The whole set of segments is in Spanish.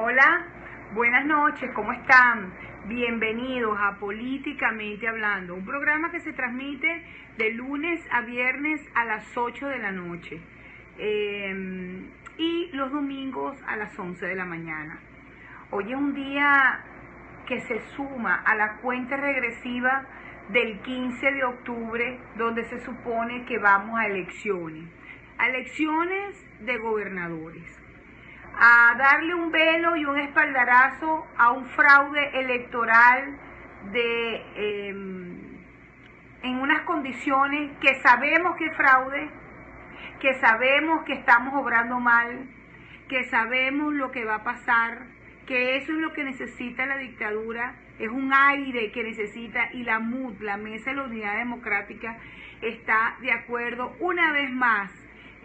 Hola, buenas noches, ¿cómo están? Bienvenidos a Políticamente Hablando, un programa que se transmite de lunes a viernes a las 8 de la noche y los domingos a las 11 de la mañana. Hoy es un día que se suma a la cuenta regresiva del 15 de octubre, donde se supone que vamos a elecciones de gobernadores, a darle un velo y un espaldarazo a un fraude electoral en unas condiciones que sabemos que es fraude, que sabemos que estamos obrando mal, que sabemos lo que va a pasar, que eso es lo que necesita la dictadura, es un aire que necesita, y la MUD, la Mesa de la Unidad Democrática, está de acuerdo una vez más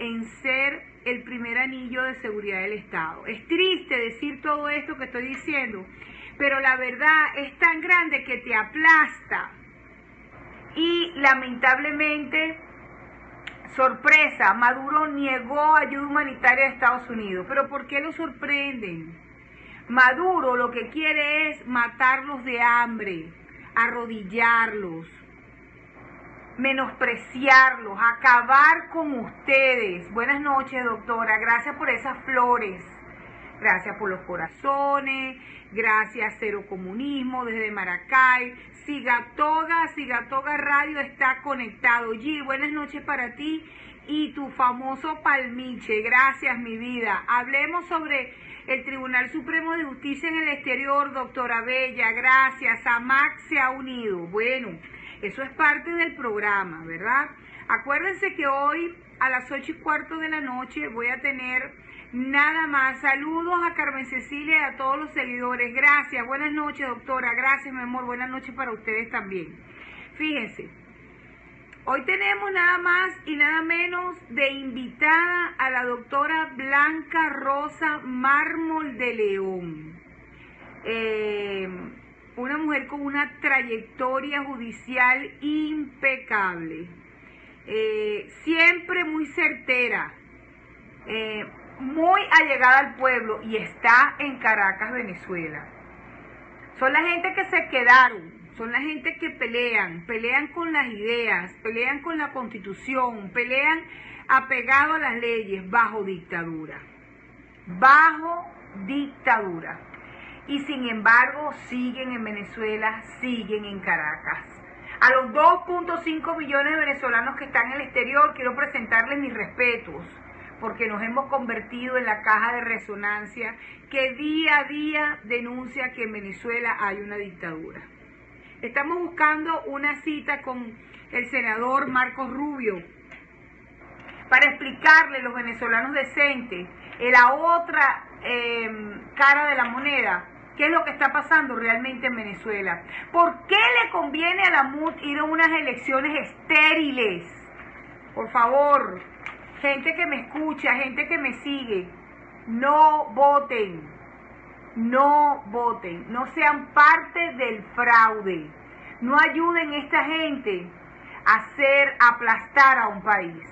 en ser el primer anillo de seguridad del Estado. Es triste decir todo esto que estoy diciendo, pero la verdad es tan grande que te aplasta. Y lamentablemente, sorpresa, Maduro negó ayuda humanitaria a Estados Unidos. ¿Pero por qué lo sorprenden? Maduro lo que quiere es matarlos de hambre, arrodillarlos, menospreciarlos, acabar con ustedes. Buenas noches, doctora, gracias por esas flores, gracias por los corazones, gracias Cero Comunismo desde Maracay, Sigatoga Radio está conectado. G, buenas noches para ti y tu famoso palmiche, gracias mi vida. Hablemos sobre el Tribunal Supremo de Justicia en el exterior, doctora Bella, gracias. AMAC se ha unido. Bueno, eso es parte del programa, ¿verdad? Acuérdense que hoy a las 8:15 de la noche voy a tener nada más. Saludos a Carmen Cecilia y a todos los seguidores. Gracias, buenas noches, doctora. Gracias, mi amor. Buenas noches para ustedes también. Fíjense, hoy tenemos nada más y nada menos de invitada a la doctora Blanca Rosa Mármol de León. Una mujer con una trayectoria judicial impecable, siempre muy certera, muy allegada al pueblo, y está en Caracas, Venezuela. Son la gente que se quedaron, son la gente que pelean con las ideas, pelean con la Constitución, pelean apegado a las leyes, bajo dictadura. Y sin embargo siguen en Venezuela, siguen en Caracas. A los 2.5 millones de venezolanos que están en el exterior quiero presentarles mis respetos, porque nos hemos convertido en la caja de resonancia que día a día denuncia que en Venezuela hay una dictadura. Estamos buscando una cita con el senador Marcos Rubio para explicarle a los venezolanos decentes, en la otra cara de la moneda, qué es lo que está pasando realmente en Venezuela. ¿Por qué le conviene a la MUD ir a unas elecciones estériles? Por favor, gente que me escucha, gente que me sigue, no voten, no sean parte del fraude, no ayuden a esta gente a hacer aplastar a un país.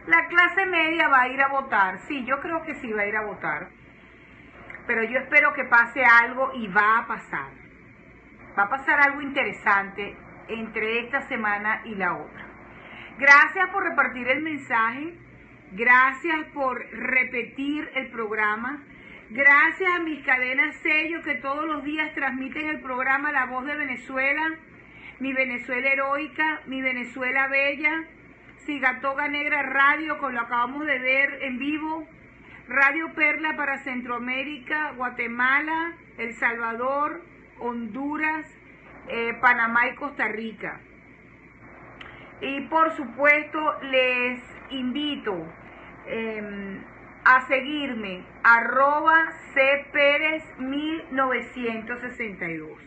La clase media va a ir a votar, sí, yo creo que sí va a ir a votar, pero yo espero que pase algo, y va a pasar. Va a pasar algo interesante entre esta semana y la otra. Gracias por repartir el mensaje, gracias por repetir el programa, gracias a mis cadenas sello que todos los días transmiten el programa La Voz de Venezuela, Mi Venezuela Heroica, Mi Venezuela Bella, Sigatoga Negra Radio, como lo acabamos de ver en vivo, Radio Perla para Centroamérica, Guatemala, El Salvador, Honduras, Panamá y Costa Rica. Y por supuesto les invito a seguirme, @cperez1962.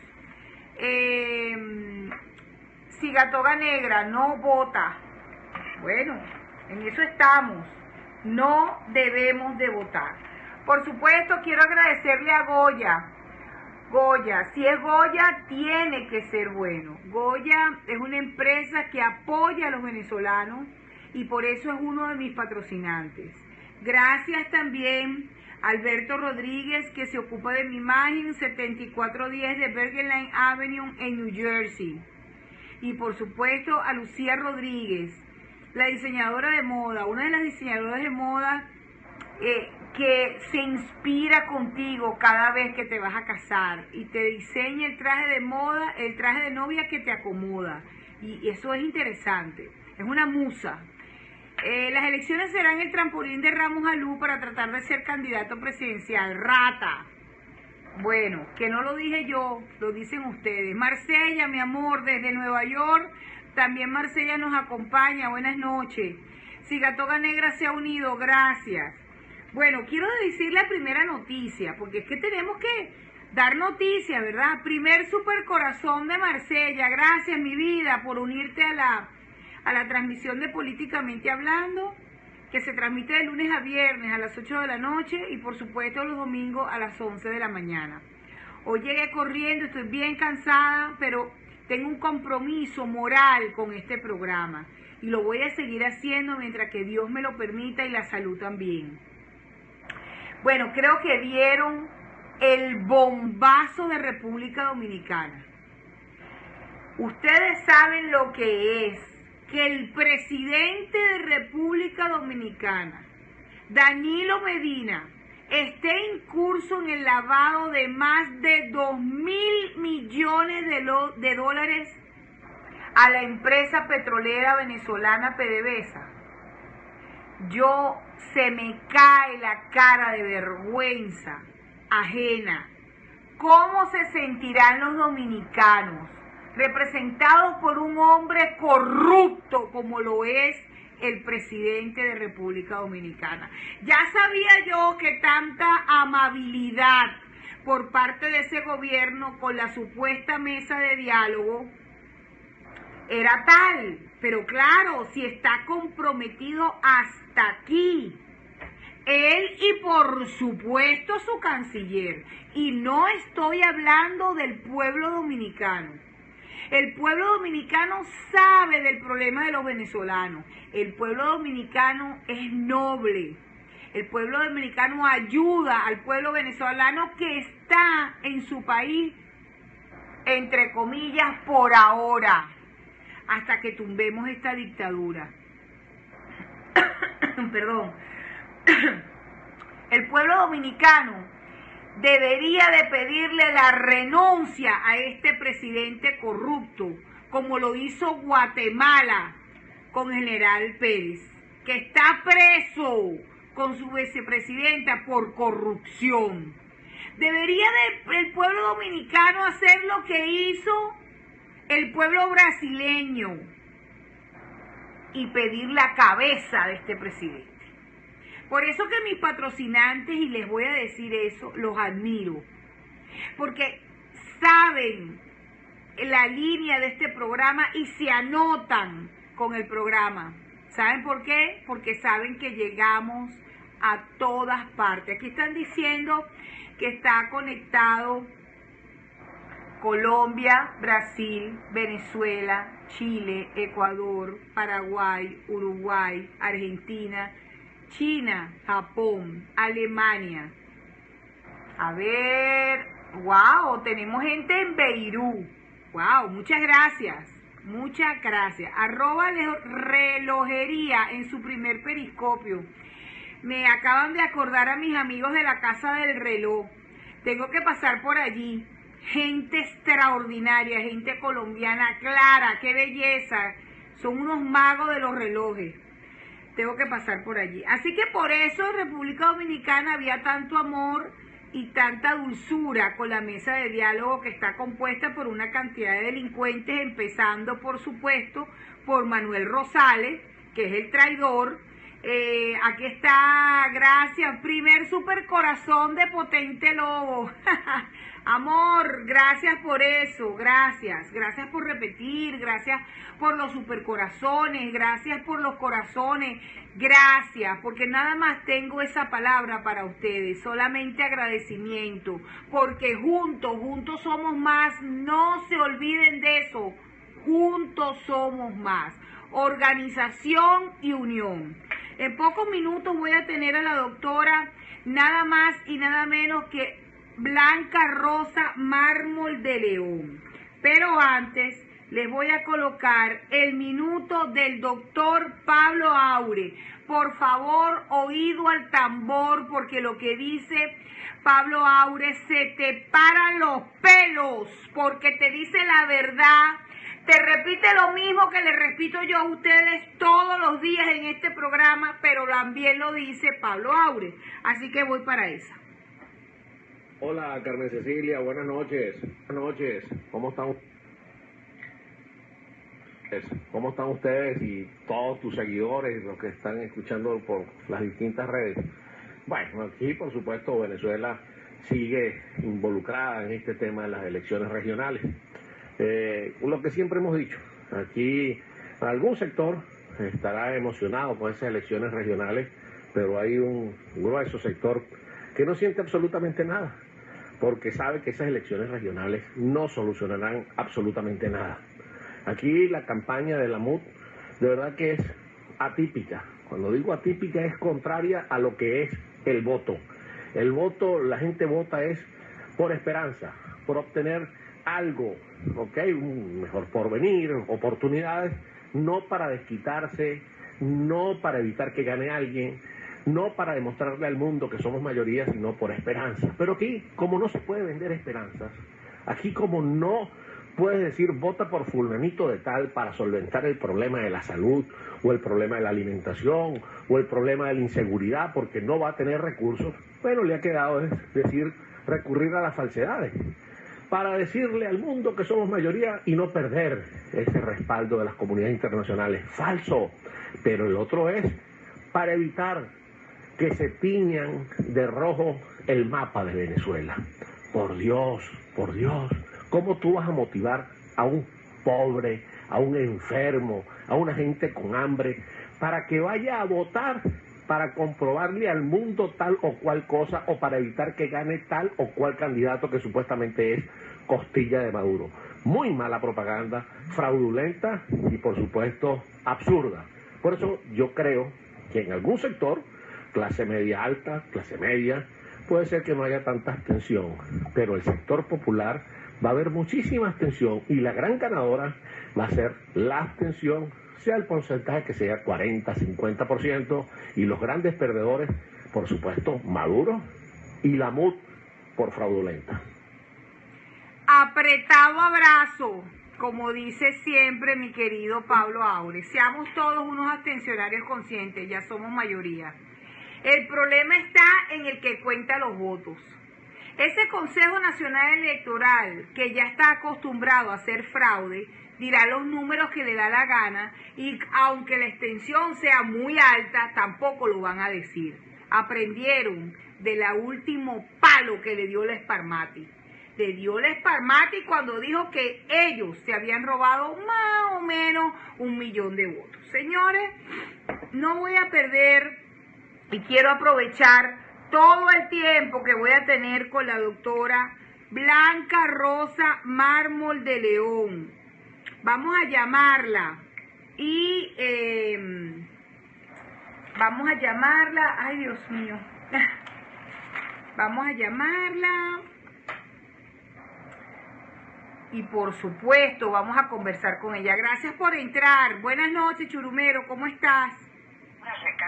Sigatoga Negra no vota. Bueno, en eso estamos. No debemos de votar. Por supuesto, quiero agradecerle a Goya. Si es Goya, tiene que ser bueno. Goya es una empresa que apoya a los venezolanos y por eso es uno de mis patrocinantes. Gracias también Alberto Rodríguez, que se ocupa de mi imagen, 7410 de Bergenline Avenue en New Jersey. Y por supuesto a Lucía Rodríguez, la diseñadora de moda, una de las diseñadoras de moda que se inspira contigo cada vez que te vas a casar y te diseña el traje de moda, el traje de novia que te acomoda. Y eso es interesante, es una musa. Las elecciones serán el trampolín de Ramos Alú para tratar de ser candidato presidencial. Rata. Bueno, que no lo dije yo, lo dicen ustedes. Marsella, mi amor, desde Nueva York, también Marsella nos acompaña. Buenas noches. Cigatoga Negra se ha unido, gracias. Bueno, quiero decir la primera noticia, porque es que tenemos que dar noticia, ¿verdad? Primer supercorazón de Marsella, gracias mi vida por unirte a la transmisión de Políticamente Hablando, que se transmite de lunes a viernes a las 8 de la noche y por supuesto los domingos a las 11 de la mañana. Hoy llegué corriendo, estoy bien cansada, pero tengo un compromiso moral con este programa y lo voy a seguir haciendo mientras que Dios me lo permita y la salud también. Bueno, creo que vieron el bombazo de República Dominicana. Ustedes saben lo que es que el presidente de República Dominicana, Danilo Medina, esté incurso en el lavado de más de 2.000 millones de dólares a la empresa petrolera venezolana PDVSA. Se me cae la cara de vergüenza ajena. ¿Cómo se sentirán los dominicanos representados por un hombre corrupto como lo es el presidente de República Dominicana? Ya sabía yo que tanta amabilidad por parte de ese gobierno con la supuesta mesa de diálogo era tal, pero claro, si está comprometido hasta aquí, él y por supuesto su canciller, y no estoy hablando del pueblo dominicano. El pueblo dominicano sabe del problema de los venezolanos. El pueblo dominicano es noble. El pueblo dominicano ayuda al pueblo venezolano que está en su país, entre comillas, por ahora, hasta que tumbemos esta dictadura. Perdón. El pueblo dominicano debería de pedirle la renuncia a este presidente corrupto, como lo hizo Guatemala con General Pérez, que está preso con su vicepresidenta por corrupción. Debería el pueblo dominicano hacer lo que hizo el pueblo brasileño y pedir la cabeza de este presidente. Por eso que mis patrocinantes, y les voy a decir eso, los admiro, porque saben la línea de este programa y se anotan con el programa. ¿Saben por qué? Porque saben que llegamos a todas partes. Aquí están diciendo que está conectado Colombia, Brasil, Venezuela, Chile, Ecuador, Paraguay, Uruguay, Argentina, China, Japón, Alemania. A ver, wow, tenemos gente en Beirut. Wow, muchas gracias. Muchas gracias. @relojería en su primer periscopio. Me acaban de acordar a mis amigos de la Casa del Reloj. Tengo que pasar por allí. Gente extraordinaria, gente colombiana, Clara, qué belleza. Son unos magos de los relojes. Tengo que pasar por allí. Así que por eso en República Dominicana había tanto amor y tanta dulzura con la mesa de diálogo, que está compuesta por una cantidad de delincuentes, empezando por supuesto por Manuel Rosales, que es el traidor. Aquí está, gracias, primer supercorazón de Potente Lobo. Amor, gracias por eso, gracias por repetir, gracias por los supercorazones, gracias por los corazones, gracias, porque nada más tengo esa palabra para ustedes, solamente agradecimiento, porque juntos somos más, no se olviden de eso, juntos somos más, organización y unión. En pocos minutos voy a tener a la doctora nada más y nada menos que Blanca Rosa Mármol de León. Pero antes les voy a colocar el minuto del doctor Pablo Aure. Por favor, oído al tambor, porque lo que dice Pablo Aure se te paran los pelos, porque te dice la verdad. Te repite lo mismo que le repito yo a ustedes todos los días en este programa, pero también lo dice Pablo Aure. Así que voy para esa. Hola, Carmen Cecilia, buenas noches. Buenas noches. ¿Cómo están? ¿Cómo están ustedes y todos tus seguidores, los que están escuchando por las distintas redes? Bueno, aquí por supuesto Venezuela sigue involucrada en este tema de las elecciones regionales. Lo que siempre hemos dicho, aquí algún sector estará emocionado con esas elecciones regionales, pero hay un grueso sector que no siente absolutamente nada, porque sabe que esas elecciones regionales no solucionarán absolutamente nada. Aquí la campaña de la MUD de verdad que es atípica. Cuando digo atípica es contraria a lo que es el voto. El voto, la gente vota es por esperanza, por obtener algo, ¿ok? Un mejor porvenir, oportunidades, no para desquitarse, no para evitar que gane alguien, no para demostrarle al mundo que somos mayoría, sino por esperanza. Pero aquí, como no se puede vender esperanzas, aquí como no puedes decir vota por fulanito de tal para solventar el problema de la salud o el problema de la alimentación o el problema de la inseguridad porque no va a tener recursos, bueno, le ha quedado decir recurrir a las falsedades para decirle al mundo que somos mayoría y no perder ese respaldo de las comunidades internacionales. Falso. Pero el otro es para evitar que se tiñan de rojo el mapa de Venezuela. Por Dios, ¿cómo tú vas a motivar a un pobre, a un enfermo, a una gente con hambre, para que vaya a votar, para comprobarle al mundo tal o cual cosa, o para evitar que gane tal o cual candidato que supuestamente es costilla de Maduro? Muy mala propaganda, fraudulenta y por supuesto absurda. Por eso yo creo que en algún sector, clase media alta, clase media, puede ser que no haya tanta abstención, pero el sector popular va a haber muchísima abstención y la gran ganadora va a ser la abstención, sea el porcentaje que sea 40, 50%, y los grandes perdedores, por supuesto, Maduro y la MUD por fraudulenta. Apretado abrazo, como dice siempre mi querido Pablo Aure. Seamos todos unos abstencionarios conscientes, ya somos mayoría. El problema está en el que cuenta los votos. Ese Consejo Nacional Electoral, que ya está acostumbrado a hacer fraude, dirá los números que le da la gana y aunque la extensión sea muy alta, tampoco lo van a decir. Aprendieron de la último palo que le dio la Sparmati. Le dio la Sparmati cuando dijo que ellos se habían robado más o menos 1 millón de votos. Señores, no voy a perder y quiero aprovechar todo el tiempo que voy a tener con la doctora Blanca Rosa Mármol de León. Vamos a llamarla y vamos a llamarla, ay Dios mío, vamos a llamarla y por supuesto vamos a conversar con ella. Gracias por entrar. Buenas noches, Churumero, ¿cómo estás?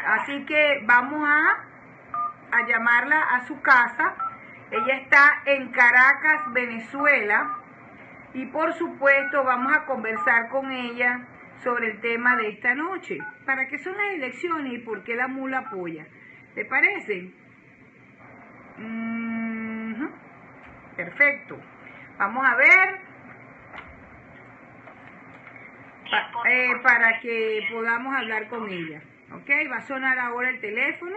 Así que vamos a llamarla a su casa. Ella está en Caracas, Venezuela, y por supuesto vamos a conversar con ella sobre el tema de esta noche. ¿Para qué son las elecciones y por qué la mula apoya? ¿Te parece? Perfecto. Vamos a ver. Para que podamos hablar con ella. ¿Ok? Va a sonar ahora el teléfono.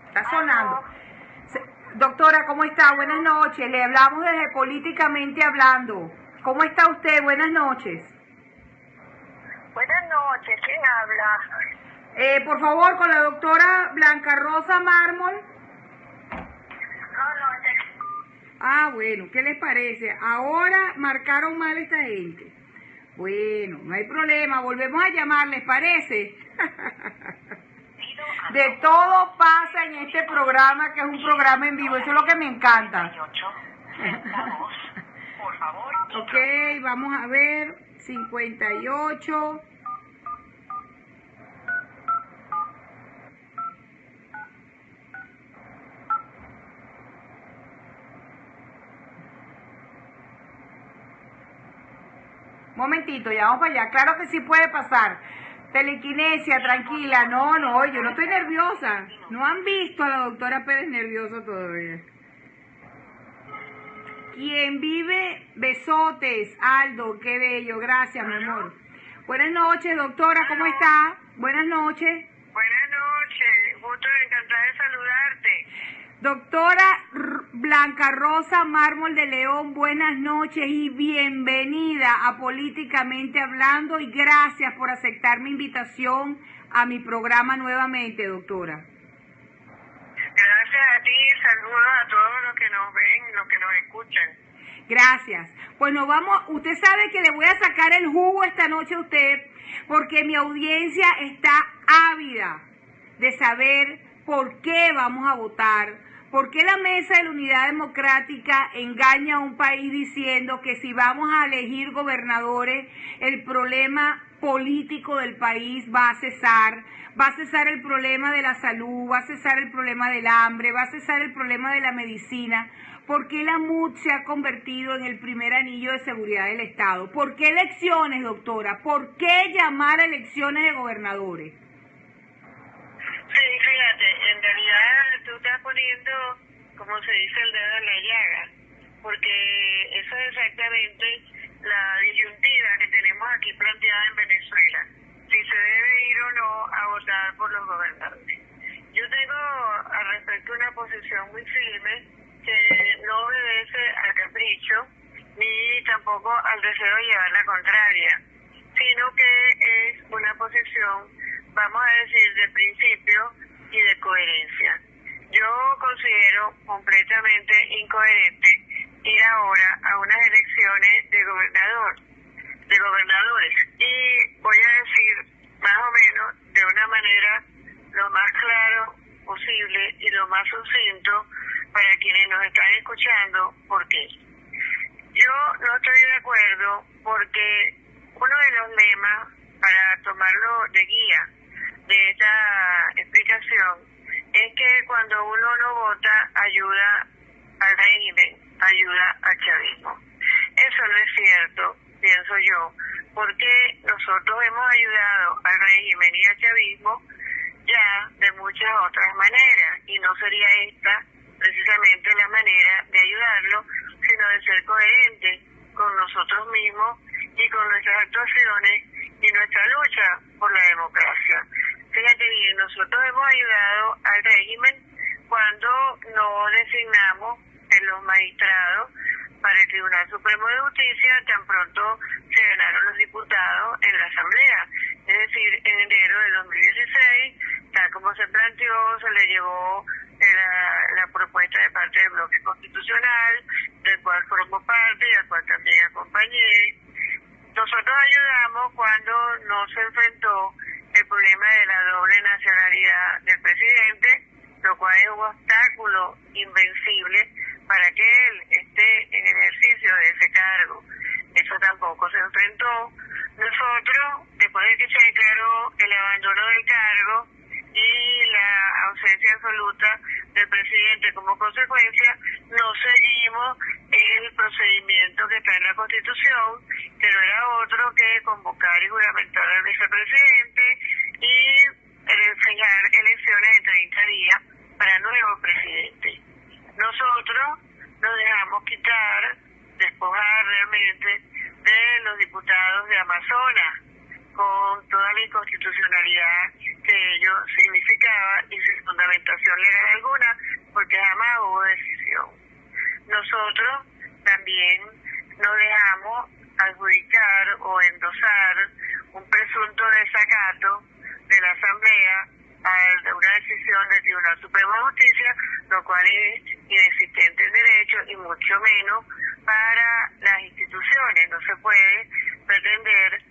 Está sonando. Doctora, ¿cómo está? Buenas noches. Le hablamos desde Políticamente Hablando. ¿Cómo está usted? Buenas noches. Buenas noches. ¿Quién habla? Por favor, con la doctora Blanca Rosa Mármol. Ah, bueno, ¿qué les parece? Ahora marcaron mal esta gente. Bueno, no hay problema, volvemos a llamar, ¿les parece? De todo pasa en este programa, que es un programa en vivo, eso es lo que me encanta. Por favor. Ok, vamos a ver, 58. Momentito, ya vamos para allá. Claro que sí puede pasar. Telequinesia, tranquila. No, yo no estoy nerviosa. No han visto a la doctora Pérez nerviosa todavía. Quien vive, besotes, Aldo, qué bello, gracias, mi amor. Buenas noches, doctora, ¿cómo está? Buenas noches. Buenas noches, gusto, encantada de saludarte. Doctora Blanca Rosa Mármol de León, buenas noches y bienvenida a Políticamente Hablando y gracias por aceptar mi invitación a mi programa nuevamente, doctora. Gracias a ti, saludos a todos los que nos ven, los que nos escuchan. Gracias. Pues nos vamos, usted sabe que le voy a sacar el jugo esta noche a usted porque mi audiencia está ávida de saber por qué vamos a votar. ¿Por qué la Mesa de la Unidad Democrática engaña a un país diciendo que si vamos a elegir gobernadores, el problema político del país va a cesar el problema de la salud, va a cesar el problema del hambre, va a cesar el problema de la medicina? ¿Por qué la MUD se ha convertido en el primer anillo de seguridad del Estado? ¿Por qué elecciones, doctora? ¿Por qué llamar a elecciones de gobernadores? Sí, fíjate, en realidad tú estás poniendo, como se dice, el dedo en la llaga, porque eso es exactamente la disyuntiva que tenemos aquí planteada en Venezuela, si se debe ir o no a votar por los gobernadores. Yo tengo al respecto una posición muy firme que no obedece al capricho ni tampoco al deseo de llevar la contraria, sino que es una posición, vamos a decir, de principio y de coherencia. Yo considero completamente incoherente ir ahora a unas elecciones de gobernadores, y voy a decir más o menos de una manera lo más claro posible y lo más sucinto para quienes nos están escuchando, ¿por qué? Yo no estoy de acuerdo porque uno de los lemas, para tomarlo de guía de esta explicación, es que cuando uno no vota ayuda al régimen, ayuda al chavismo. Eso no es cierto, pienso yo, porque nosotros hemos ayudado al régimen y al chavismo ya de muchas otras maneras, y no sería esta precisamente la manera de ayudarlo, sino de ser coherente con nosotros mismos y con nuestras actuaciones y nuestra lucha por la democracia. Fíjate bien, nosotros hemos ayudado al régimen cuando no designamos en los magistrados para el Tribunal Supremo de Justicia tan pronto se ganaron los diputados en la Asamblea. Es decir, en enero de 2016, tal como se planteó, se le llevó la propuesta de parte del bloque constitucional, del cual formo parte y al cual también acompañé. Nosotros ayudamos cuando no se enfrentó el problema de la doble nacionalidad del presidente, lo cual es un obstáculo invencible para que él esté en ejercicio de ese cargo. Eso tampoco se enfrentó. Nosotros, después de que se declaró el abandono del cargo y la ausencia absoluta del presidente como consecuencia, no seguimos el procedimiento que está en la Constitución, que no era otro que convocar y juramentar al vicepresidente y fijar elecciones en 30 días para el nuevo presidente. Nosotros nos dejamos despojar realmente de los diputados de Amazonas, con toda la inconstitucionalidad que ello significaba y sin fundamentación legal alguna, porque jamás hubo decisión. Nosotros también nos dejamos adjudicar o endosar un presunto desacato de la Asamblea a una decisión del Tribunal Supremo de Justicia, lo cual es inexistente en derecho derecho y mucho menos para las instituciones. No se puede pretender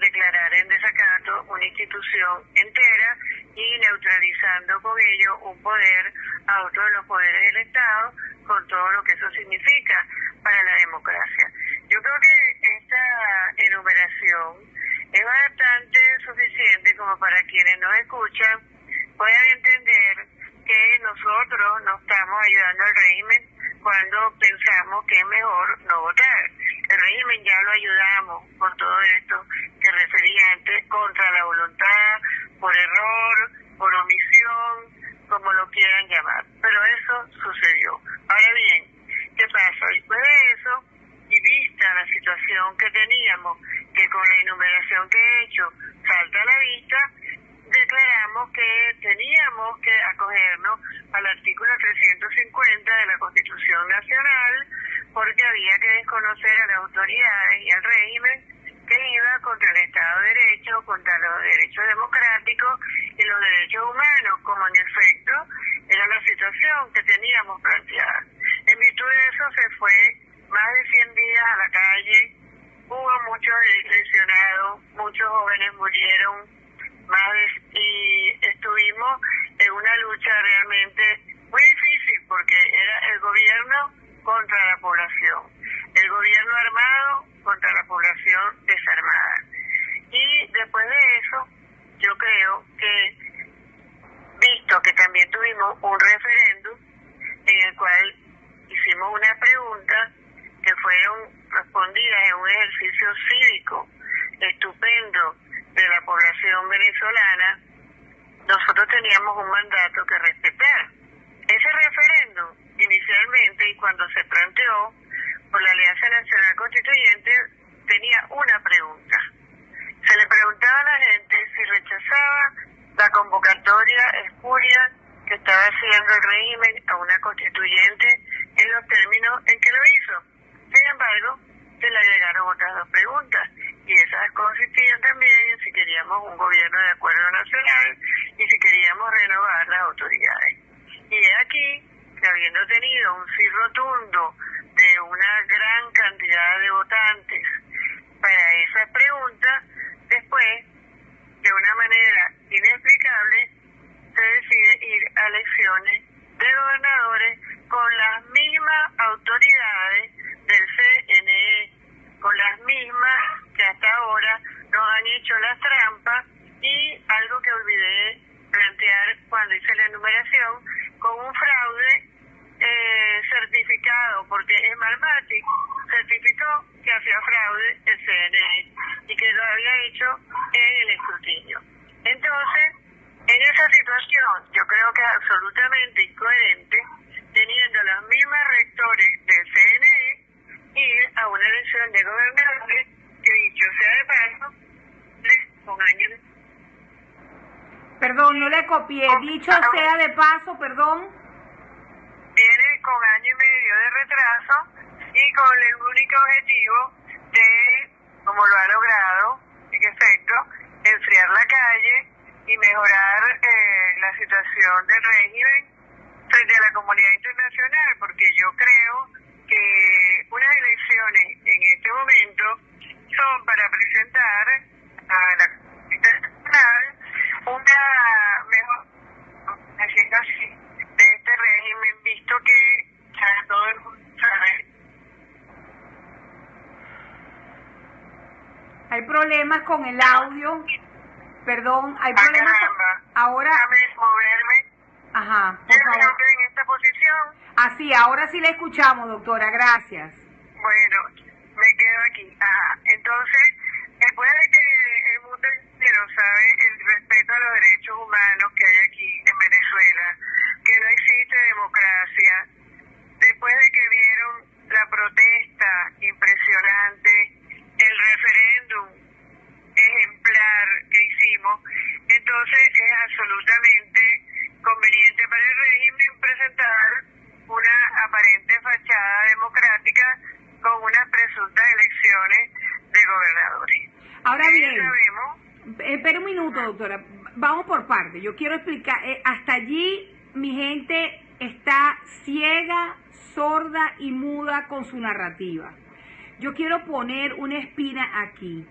declarar en desacato una institución entera y neutralizando con ello un poder a otro de los poderes del Estado, con todo lo que eso significa para la democracia. Yo creo que esta enumeración es bastante suficiente como para quienes nos escuchan puedan entender que nosotros no estamos ayudando al régimen cuando pensamos que es mejor no votar. El régimen ya lo ayudamos con todo esto que refería antes, contra la voluntad, por error, por omisión, como lo quieran llamar. Pero eso sucedió. Ahora bien, ¿qué pasa? Después de eso, y vista la situación que teníamos, que con la enumeración que he hecho salta a la vista, declaramos que teníamos que acogernos al artículo 350 de la Constitución Nacional, porque había que desconocer a las autoridades y al régimen que iba contra el Estado de Derecho, contra los derechos democráticos y los derechos humanos, como en efecto era la situación que teníamos planteada. En virtud de eso se fue más de 100 días a la calle, hubo muchos lesionados, muchos jóvenes murieron, y estuvimos en una lucha realmente muy difícil porque era el gobierno contra la población, el gobierno armado contra la población desarmada. Y después de eso, yo creo que, visto que también tuvimos un referéndum en el cual hicimos una pregunta que fueron respondidas en un ejercicio cívico estupendo de la población venezolana, nosotros teníamos un mandato que respetar. Ese referéndum, inicialmente, y cuando se planteó por la Alianza Nacional Constituyente, tenía una pregunta. Se le preguntaba a la gente si rechazaba la convocatoria espuria que estaba haciendo el régimen a una constituyente en los términos en que lo hizo. Sin embargo, se le agregaron otras dos preguntas, y esas consistían también en si queríamos un gobierno de acuerdo nacional y si queríamos renovar las autoridades. Y es aquí que, habiendo tenido un sí rotundo de una gran cantidad de votantes para esa pregunta, después, de una manera inexplicable, se decide ir a elecciones de gobernadores con las mismas autoridades del CNE, con las mismas que hasta ahora nos han hecho las trampas, y algo que olvidé plantear cuando hice la enumeración, con un fraude certificado, porque Smartmatic certificó que hacía fraude el CNE y que lo había hecho en el escrutinio. Entonces, en esa situación, yo creo que es absolutamente incoherente, teniendo los mismos rectores del CNE, ir a una elección de gobernadores que, dicho sea de paso, con años. Perdón, no le copié. Dicho sea de paso, perdón. Viene con año y medio de retraso y con el único objetivo de, como lo ha logrado, en efecto, enfriar la calle y mejorar la situación del régimen frente a la comunidad internacional, porque yo creo que unas elecciones en este momento son para presentar a la comunidad internacional una mejor, haciendo así, de este régimen, visto que ya todo el mundo sabe. Hay problemas con el audio. Perdón, hay problemas. Ahora. Déjame moverme. Ajá, por favor. En esta posición. Así, ahora sí la escuchamos, doctora, gracias. Bueno, me quedo aquí. Ajá. Entonces, después de que el mundo entero sabe el respeto a los derechos humanos que hay aquí en Venezuela, que no existe democracia, después de que vieron la protesta impresionante, el referéndum ejemplar que hicimos, entonces es absolutamente conveniente para el régimen presentar una aparente fachada democrática con unas presuntas elecciones de gobernadores. Ahora bien, espera un minuto, doctora, vamos por partes. Yo quiero explicar, hasta allí mi gente está ciega, sorda y muda con su narrativa. Yo quiero poner una espina aquí.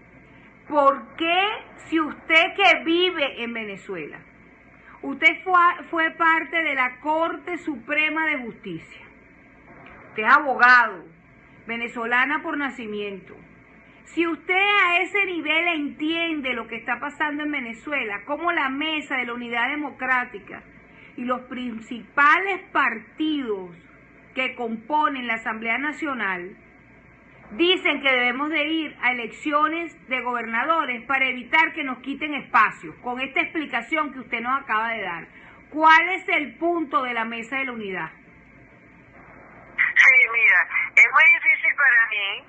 ¿Por qué, si usted que vive en Venezuela, usted fue parte de la Corte Suprema de Justicia, usted es abogado, venezolana por nacimiento, si usted a ese nivel entiende lo que está pasando en Venezuela, cómo la Mesa de la Unidad Democrática y los principales partidos que componen la Asamblea Nacional dicen que debemos de ir a elecciones de gobernadores para evitar que nos quiten espacios, con esta explicación que usted nos acaba de dar, ¿cuál es el punto de la Mesa de la Unidad? Sí, mira, es muy difícil para mí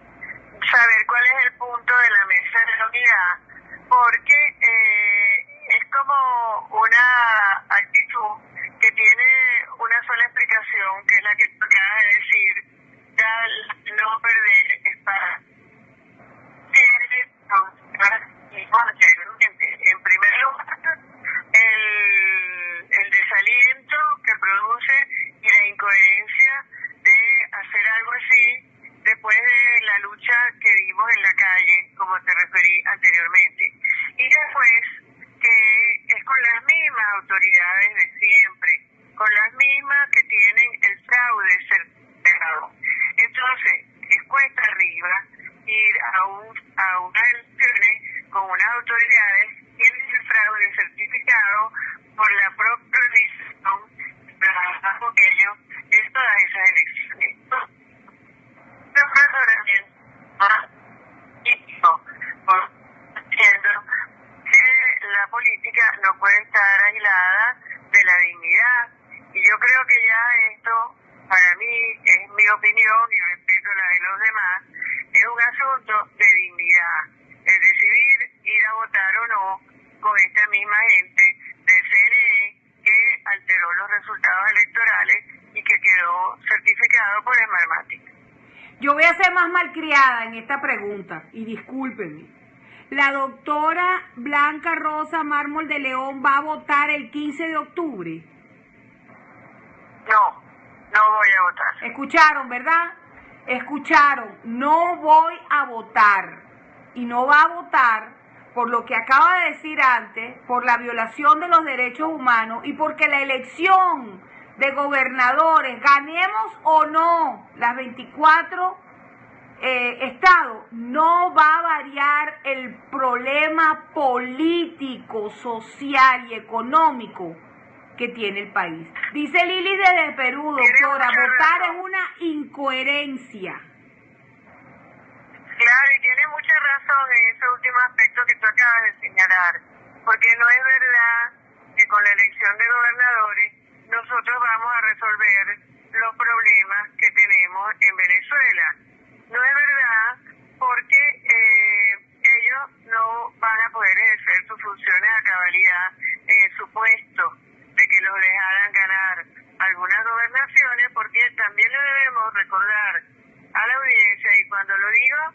saber cuál es el punto de la Mesa de la Unidad, porque es como una actitud que tiene una sola explicación, que es la que tú acabas de decir, no perder espacio. En primer lugar, el desaliento que produce y la incoherencia de hacer algo así después de la lucha que dimos en la calle, como te referí anteriormente. Y después que es con las mismas autoridades de siempre, con las mismas que tienen el fraude certificado. Entonces, es cuesta arriba ir a unas elecciones con unas autoridades que tienen el fraude certificado por la propia organización trabajada con ellos en todas esas elecciones. Diciendo que la política no puede estar aislada de la dignidad, y yo creo que ya esto, para mí, es mi opinión y respeto la de los demás, es un asunto de dignidad, es decidir ir a votar o no con esta misma gente del CNE que alteró los resultados electorales y que quedó certificado por Smartmatic. Yo voy a ser más malcriada en esta pregunta, y discúlpenme. ¿La doctora Blanca Rosa Mármol de León va a votar el 15 de octubre? No voy a votar. ¿Escucharon, verdad? Escucharon, no voy a votar. Y no va a votar por lo que acaba de decir antes, por la violación de los derechos humanos y porque la elección de gobernadores, ganemos o no las 24 estados, no va a variar el problema político, social y económico que tiene el país. Dice Lili desde Perú, doctora, votar es una incoherencia. Claro, y tiene mucha razón en ese último aspecto que tú acabas de señalar, porque no es verdad que con la elección de gobernadores nosotros vamos a resolver los problemas que tenemos en Venezuela. No es verdad, porque ellos no van a poder ejercer sus funciones a cabalidad en el supuesto de que los dejaran ganar algunas gobernaciones, porque también le debemos recordar a la audiencia, y cuando lo digo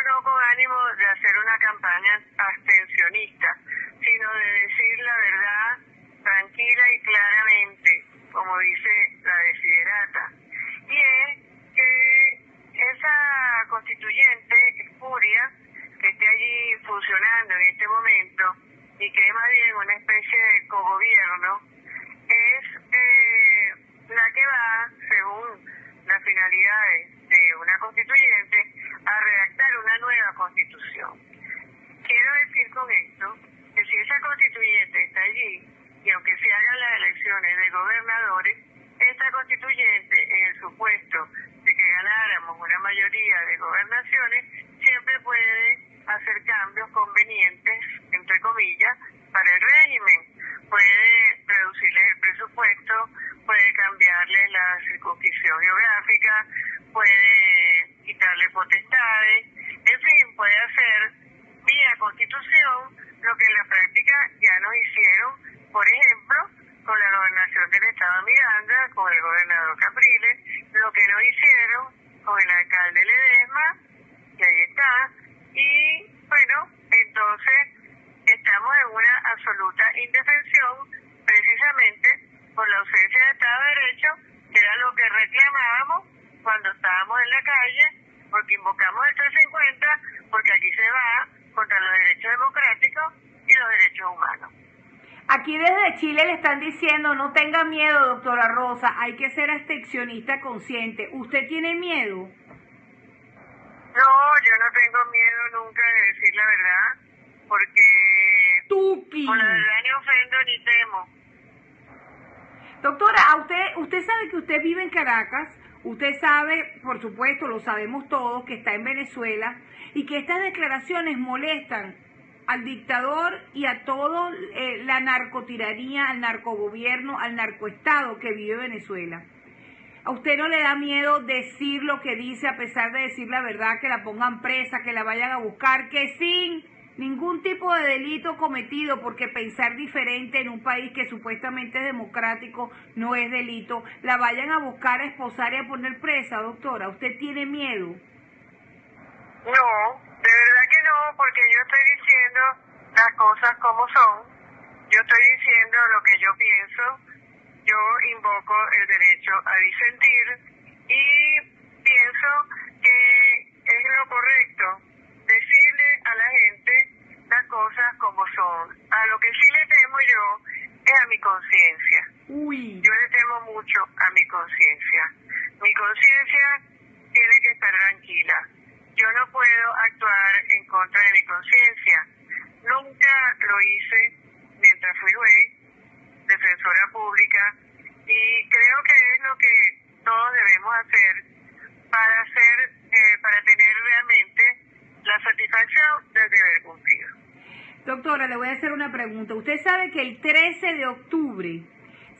no con ánimo de hacer una campaña abstencionista, sino de decir la verdad tranquila y claramente, como dice la desiderata, y es que esa constituyente espuria que esté allí funcionando en este momento y que es más bien una especie de cogobierno, es la que va, según las finalidades de una constituyente, a redactar una nueva constitución. Quiero decir con esto que si esa constituyente está allí, y aunque se hagan las elecciones de gobernadores, esta constituyente, en el supuesto de que ganáramos una mayoría de gobernaciones, siempre puede hacer cambios convenientes, entre comillas, para el régimen. Puede reducirle el presupuesto, puede cambiarle la circunscripción geográfica, puede quitarle potestades, en fin, puede hacer vía constitución lo que en la práctica ya nos hicieron, por ejemplo, con la gobernación del estado Miranda, con el gobernador Capriles, lo que no hicieron con el alcalde Ledesma, que ahí está, y bueno, entonces estamos en una absoluta indefensión precisamente por la ausencia de Estado de Derecho, que era lo que reclamábamos cuando estábamos en la calle, porque invocamos el 350, porque aquí se va contra los derechos democráticos y los derechos humanos. Aquí desde Chile le están diciendo, no tenga miedo, doctora Rosa, hay que ser abstencionista consciente. ¿Usted tiene miedo? No, yo no tengo miedo nunca de decir la verdad, porque ¡Tuki! con la verdad ni ofendo ni temo. Doctora, usted sabe que usted vive en Caracas, usted sabe, por supuesto, lo sabemos todos, que está en Venezuela y que estas declaraciones molestan al dictador y a toda la narcotiranía, al narcogobierno, al narcoestado que vive Venezuela. ¿A usted no le da miedo decir lo que dice a pesar de decir la verdad, que la pongan presa, que la vayan a buscar, que sin ningún tipo de delito cometido, porque pensar diferente en un país que supuestamente es democrático no es delito, la vayan a buscar, a esposar y a poner presa, doctora? ¿Usted tiene miedo? No, de verdad que no, porque yo estoy diciendo las cosas como son, yo estoy diciendo lo que yo pienso, yo invoco el derecho a disentir y pienso que es lo correcto decirle a la gente las cosas como son. A lo que sí le temo yo es a mi conciencia. Yo le temo mucho a mi conciencia. Mi conciencia tiene que estar tranquila. Yo no puedo actuar en contra de mi conciencia. Nunca lo hice mientras fui juez, defensora pública, y creo que es lo que todos debemos hacer para tener realmente la satisfacción del deber cumplido. Doctora, le voy a hacer una pregunta. Usted sabe que el 13 de octubre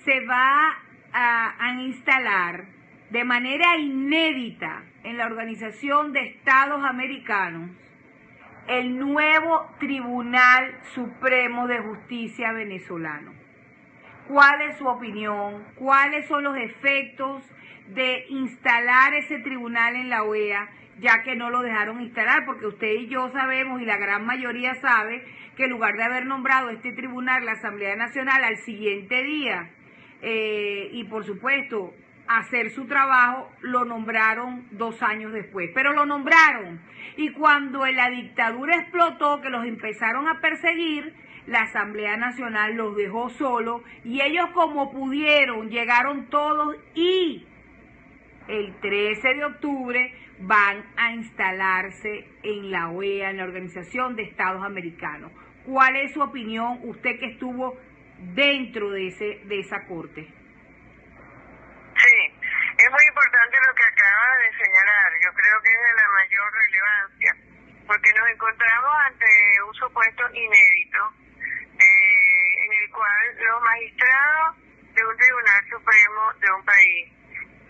se va a instalar de manera inédita en la Organización de Estados Americanos el nuevo Tribunal Supremo de Justicia venezolano. ¿Cuál es su opinión? ¿Cuáles son los efectos de instalar ese tribunal en la OEA, ya que no lo dejaron instalar? Porque usted y yo sabemos, y la gran mayoría sabe, que en lugar de haber nombrado este tribunal la Asamblea Nacional al siguiente día, y por supuesto hacer su trabajo, lo nombraron 2 años después. Pero lo nombraron, y cuando la dictadura explotó, que los empezaron a perseguir, la Asamblea Nacional los dejó solos, y ellos como pudieron, llegaron todos, y el 13 de octubre van a instalarse en la OEA, en la Organización de Estados Americanos. ¿Cuál es su opinión, usted que estuvo dentro de esa corte? Sí, es muy importante lo que acaba de señalar. Yo creo que es de la mayor relevancia, porque nos encontramos ante un supuesto inédito, en el cual los magistrados de un Tribunal Supremo de un país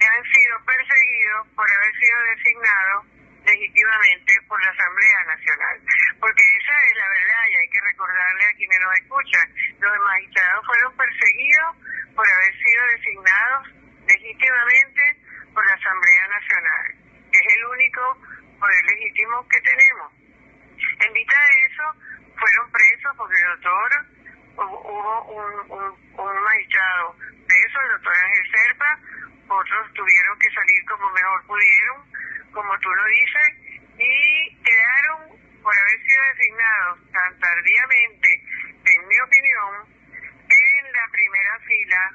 han sido perseguidos por haber sido designados legítimamente por la Asamblea Nacional, porque esa es la verdad y hay que recordarle a quienes nos escuchan. Los magistrados fueron perseguidos por haber sido designados legítimamente por la Asamblea Nacional, que es el único poder legítimo que tenemos. En vista de eso, fueron presos porque el doctor, hubo un magistrado preso, el doctor Ángel Serpa, otros tuvieron que salir como mejor pudieron, como tú lo dices, y quedaron, por haber sido designados tan tardíamente, en mi opinión, en la primera fila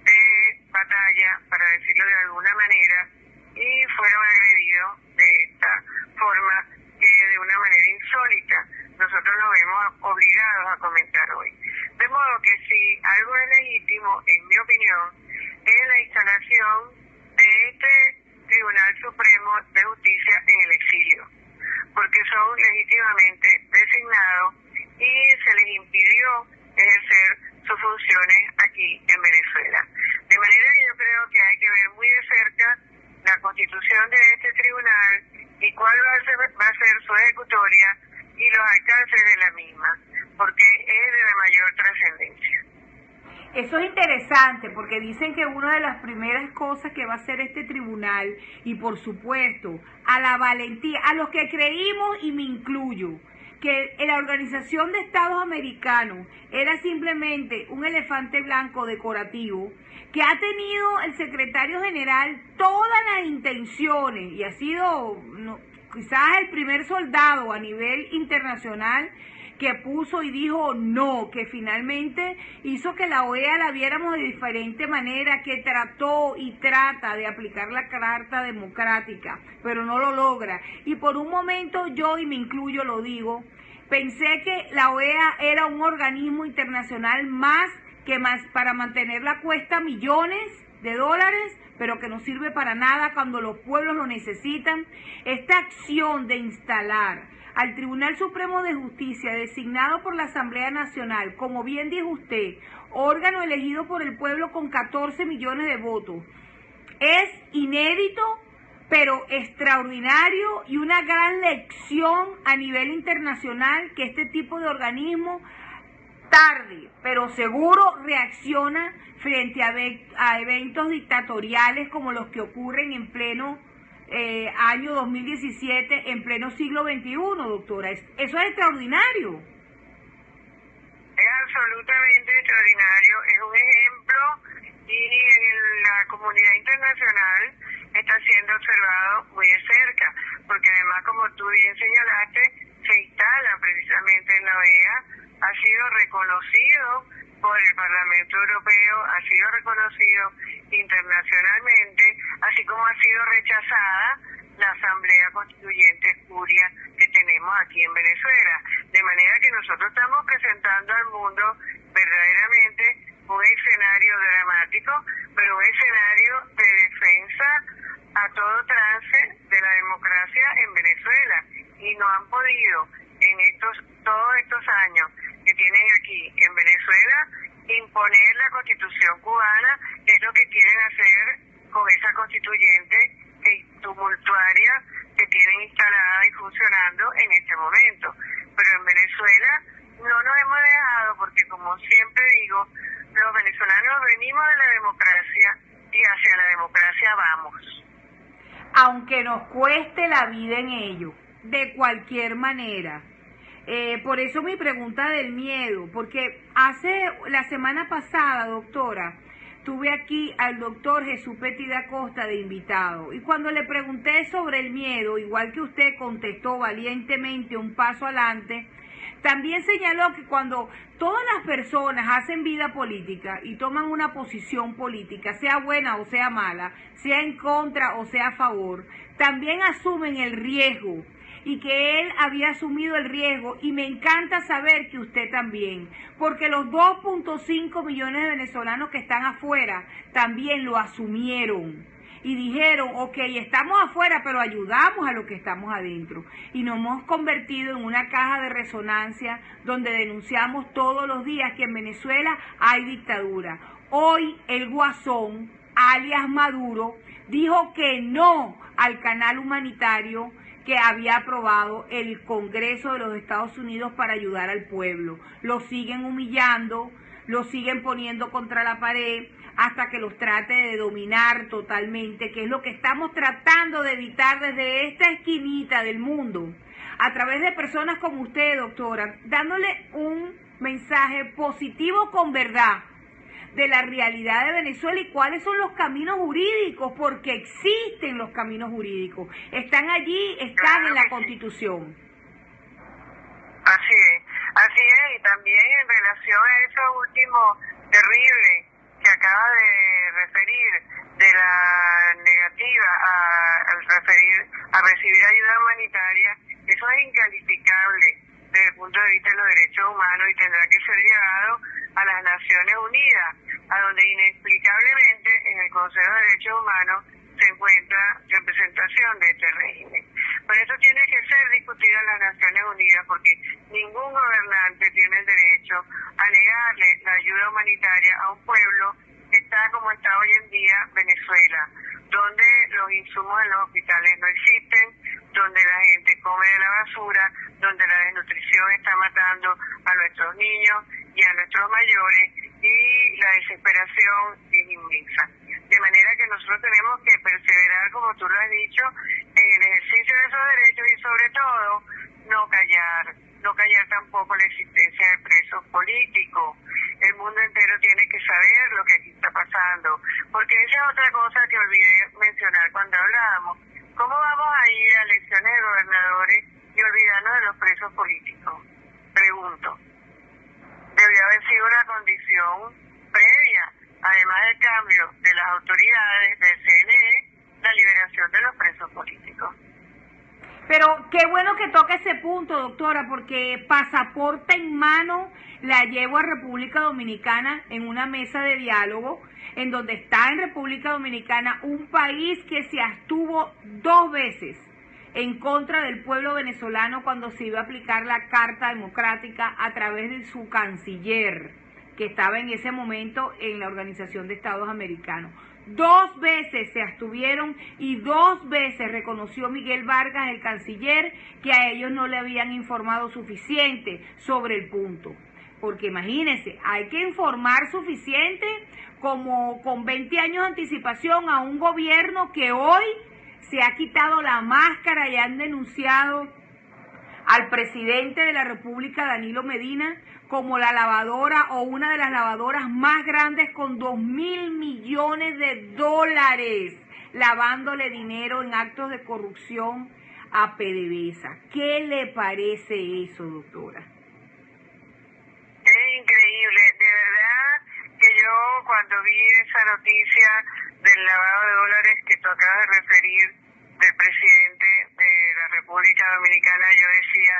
de batalla, para decirlo de alguna manera, y fueron agredidos de esta forma, de una manera insólita. Nosotros nos vemos obligados a comentar hoy. De modo que si algo es legítimo, en mi opinión, es la instalación de este Tribunal Supremo de Justicia en el exilio, porque son legítimamente designados y se les impidió ejercer sus funciones aquí en Venezuela. De manera que yo creo que hay que ver muy de cerca la constitución de este tribunal y cuál va a ser su ejecutoria y los alcances de la misma, porque es de la mayor trascendencia. Eso es interesante porque dicen que una de las primeras cosas que va a hacer este tribunal, y por supuesto a la valentía, a los que creímos, y me incluyo, que la Organización de Estados Americanos era simplemente un elefante blanco decorativo, que ha tenido el secretario general todas las intenciones y ha sido quizás el primer soldado a nivel internacional que puso y dijo no, que finalmente hizo que la OEA la viéramos de diferente manera, que trató y trata de aplicar la Carta Democrática, pero no lo logra. Y por un momento yo, y me incluyo, lo digo, pensé que la OEA era un organismo internacional más para mantener la cuesta millones de dólares, pero que no sirve para nada cuando los pueblos lo necesitan. Esta acción de instalar al Tribunal Supremo de Justicia, designado por la Asamblea Nacional, como bien dijo usted, órgano elegido por el pueblo con 14 millones de votos, es inédito, pero extraordinario y una gran lección a nivel internacional que este tipo de organismo tarde, pero seguro reacciona frente a eventos dictatoriales como los que ocurren en pleno año 2017, en pleno siglo XXI, doctora. Eso es extraordinario. Es absolutamente extraordinario, es un ejemplo y la comunidad internacional está siendo observado muy de cerca, porque además, como tú bien señalaste, se instala precisamente en la OEA, ha sido reconocido por el Parlamento Europeo, ha sido reconocido internacionalmente, así como ha sido rechazada la Asamblea Constituyente Espuria que tenemos aquí en Venezuela. De manera que nosotros estamos presentando al mundo verdaderamente un escenario dramático, pero un escenario de defensa a todo trance de la democracia en Venezuela. Y no han podido en todos estos años que tienen aquí en Venezuela imponer la Constitución cubana, que es lo que quieren hacer con esa constituyente tumultuaria que tienen instalada y funcionando en este momento. Pero en Venezuela no nos hemos dejado, porque como siempre digo, los venezolanos venimos de la democracia y hacia la democracia vamos. Aunque nos cueste la vida en ello, de cualquier manera. Por eso mi pregunta del miedo, porque la semana pasada, doctora, tuve aquí al doctor Jesús Petit da Costa de invitado, y cuando le pregunté sobre el miedo, igual que usted contestó valientemente un paso adelante, también señaló que cuando todas las personas hacen vida política y toman una posición política, sea buena o sea mala, sea en contra o sea a favor, también asumen el riesgo, y que él había asumido el riesgo, y me encanta saber que usted también, porque los 2.5 millones de venezolanos que están afuera también lo asumieron y dijeron, ok, estamos afuera, pero ayudamos a los que estamos adentro, y nos hemos convertido en una caja de resonancia donde denunciamos todos los días que en Venezuela hay dictadura. Hoy el Guasón, alias Maduro, dijo que no al canal humanitario que había aprobado el Congreso de los Estados Unidos para ayudar al pueblo. Lo siguen humillando, lo siguen poniendo contra la pared hasta que los trate de dominar totalmente, que es lo que estamos tratando de evitar desde esta esquinita del mundo, a través de personas como usted, doctora, dándole un mensaje positivo con verdad de la realidad de Venezuela y cuáles son los caminos jurídicos, porque existen los caminos jurídicos, están allí, están en la Constitución. Así es, y también en relación a eso último terrible que acaba de referir, de la negativa a recibir ayuda humanitaria, eso es incalificable desde el punto de vista de los derechos humanos y tendrá que ser llevado a las Naciones Unidas, a donde inexplicablemente en el Consejo de Derechos Humanos se encuentra representación de este régimen. Por eso tiene que ser discutido en las Naciones Unidas, porque ningún gobernante tiene el derecho a negarle la ayuda humanitaria a un pueblo que está como está hoy en día Venezuela, donde los insumos en los hospitales no existen, donde la gente come de la basura, donde la desnutrición está matando a nuestros niños y a nuestros mayores, y la desesperación es inmensa. De manera que nosotros tenemos que perseverar, como tú lo has dicho, en el ejercicio de esos derechos y sobre todo no callar, no callar tampoco la existencia de presos políticos. El mundo entero tiene que saber lo que aquí está pasando, porque esa es otra cosa que olvidé mencionar cuando hablábamos. ¿Cómo vamos a ir a elecciones de gobernadores y olvidarnos de los presos políticos? Pregunto. Debió haber sido una condición previa, además del cambio de las autoridades del CNE, la liberación de los presos políticos. Pero qué bueno que toque ese punto, doctora, porque pasaporte en mano la llevo a República Dominicana en una mesa de diálogo, en donde está en República Dominicana un país que se abstuvo 2 veces en contra del pueblo venezolano cuando se iba a aplicar la Carta Democrática a través de su canciller, que estaba en ese momento en la Organización de Estados Americanos. 2 veces se abstuvieron y 2 veces reconoció Miguel Vargas, el canciller, que a ellos no le habían informado suficiente sobre el punto. Porque imagínense, hay que informar suficiente como con 20 años de anticipación a un gobierno que hoy se ha quitado la máscara y han denunciado al presidente de la República, Danilo Medina, como la lavadora o una de las lavadoras más grandes con $2.000 millones lavándole dinero en actos de corrupción a PDVSA. ¿Qué le parece eso, doctora? Es increíble, de verdad que yo cuando vi esa noticia del lavado de dólares que tú acabas de referir del presidente de la República Dominicana, yo decía,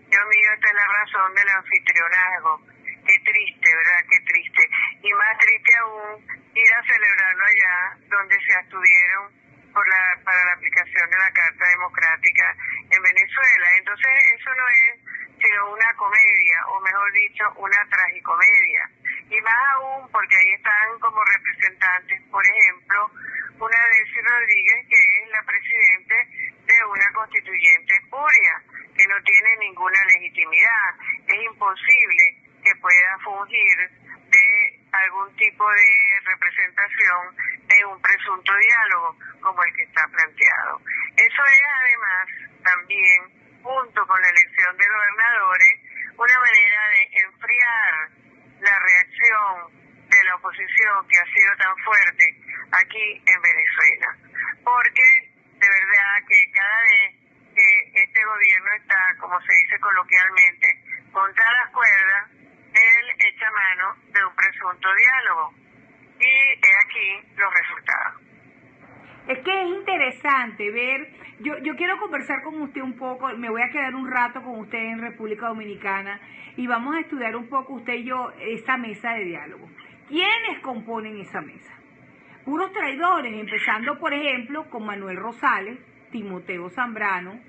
Dios mío, esta es la razón del anfitrionazgo. Qué triste, ¿verdad? Qué triste. Y más triste aún ir a celebrarlo allá donde se abstuvieron para la aplicación de la Carta Democrática en Venezuela. Entonces eso no es sino una comedia, o mejor dicho, una tragicomedia. Y más aún porque ahí están como representantes, por ejemplo, una Delcy Rodríguez, que es la presidente de una constituyente espuria, que no tiene ninguna legitimidad. Es imposible que pueda fungir de algún tipo de representación de un presunto diálogo como el que está planteado. Eso es además también, junto con la elección de gobernadores, una manera de enfriar la reacción de la oposición que ha sido tan fuerte aquí en Venezuela. Porque de verdad que cada vez que este gobierno está, como se dice coloquialmente, contra las cuerdas, él echa mano de un presunto diálogo. Y he aquí los resultados. Es que es interesante ver, yo quiero conversar con usted un poco, me voy a quedar un rato con usted en República Dominicana y vamos a estudiar un poco usted y yo esa mesa de diálogo. ¿Quiénes componen esa mesa? Puros traidores, empezando por ejemplo con Manuel Rosales, Timoteo Zambrano,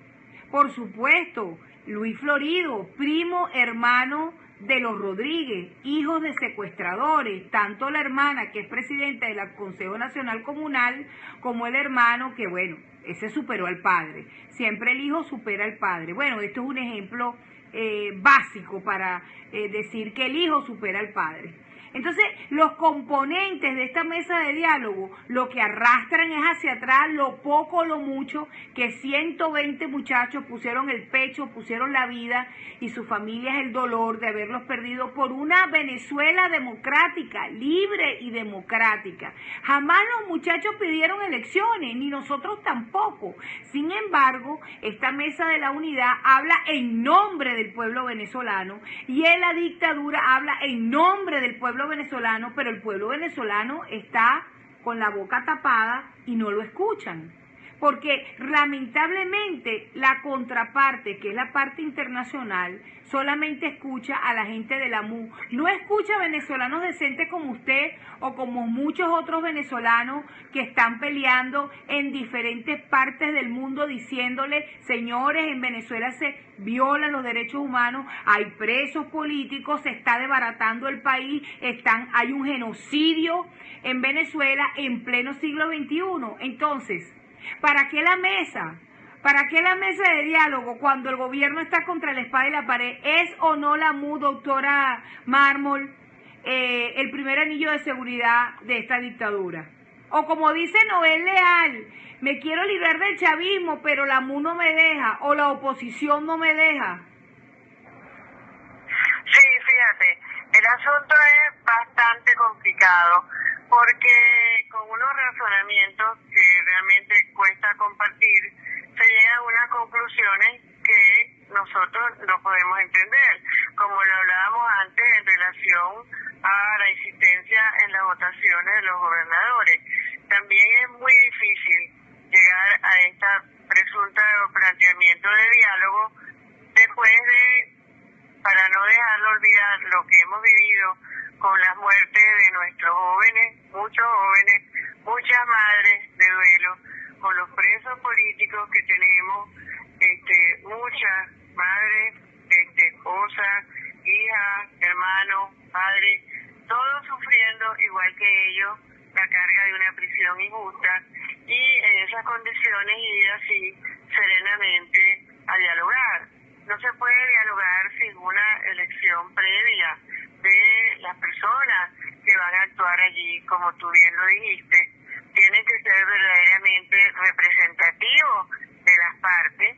por supuesto, Luis Florido, primo hermano de los Rodríguez, hijos de secuestradores, tanto la hermana que es presidenta del Consejo Nacional Comunal, como el hermano que, bueno, ese superó al padre. Siempre el hijo supera al padre. Bueno, esto es un ejemplo básico para decir que el hijo supera al padre. Entonces, los componentes de esta mesa de diálogo lo que arrastran es hacia atrás lo poco o lo mucho que 120 muchachos pusieron el pecho, pusieron la vida y sus familias el dolor de haberlos perdido por una Venezuela democrática, libre y democrática. Jamás los muchachos pidieron elecciones, ni nosotros tampoco. Sin embargo, esta mesa de la unidad habla en nombre del pueblo venezolano y en la dictadura habla en nombre del pueblo venezolano, pero el pueblo venezolano está con la boca tapada y no lo escuchan. Porque lamentablemente la contraparte, que es la parte internacional, solamente escucha a la gente de la MU. No escucha a venezolanos decentes como usted o como muchos otros venezolanos que están peleando en diferentes partes del mundo diciéndole, señores, en Venezuela se violan los derechos humanos, hay presos políticos, se está desbaratando el país, hay un genocidio en Venezuela en pleno siglo XXI. Entonces, ¿para qué la mesa? ¿Para qué la mesa de diálogo cuando el gobierno está contra la espada y la pared? ¿Es o no la MU, doctora Mármol, el primer anillo de seguridad de esta dictadura? O como dice Noel Leal, me quiero librar del chavismo, pero la MU no me deja, o la oposición no me deja. asunto es bastante complicado porque con unos razonamientos que realmente cuesta compartir, se llegan a unas conclusiones que nosotros no podemos entender, como lo hablábamos antes en relación a la insistencia en las votaciones de los gobernadores. También es muy difícil llegar a esta presunta planteamiento de diálogo después de, para no dejarlo olvidar, lo que hemos vivido con las muertes de nuestros jóvenes, muchas madres de duelo, con los presos políticos que tenemos, muchas madres, esposas, hijas, hermanos, padres, todos sufriendo igual que ellos la carga de una prisión injusta, y en esas condiciones ir así serenamente a dialogar. No se puede dialogar sin una elección previa de las personas que van a actuar allí, como tú bien lo dijiste. Tienen que ser verdaderamente representativos de las partes,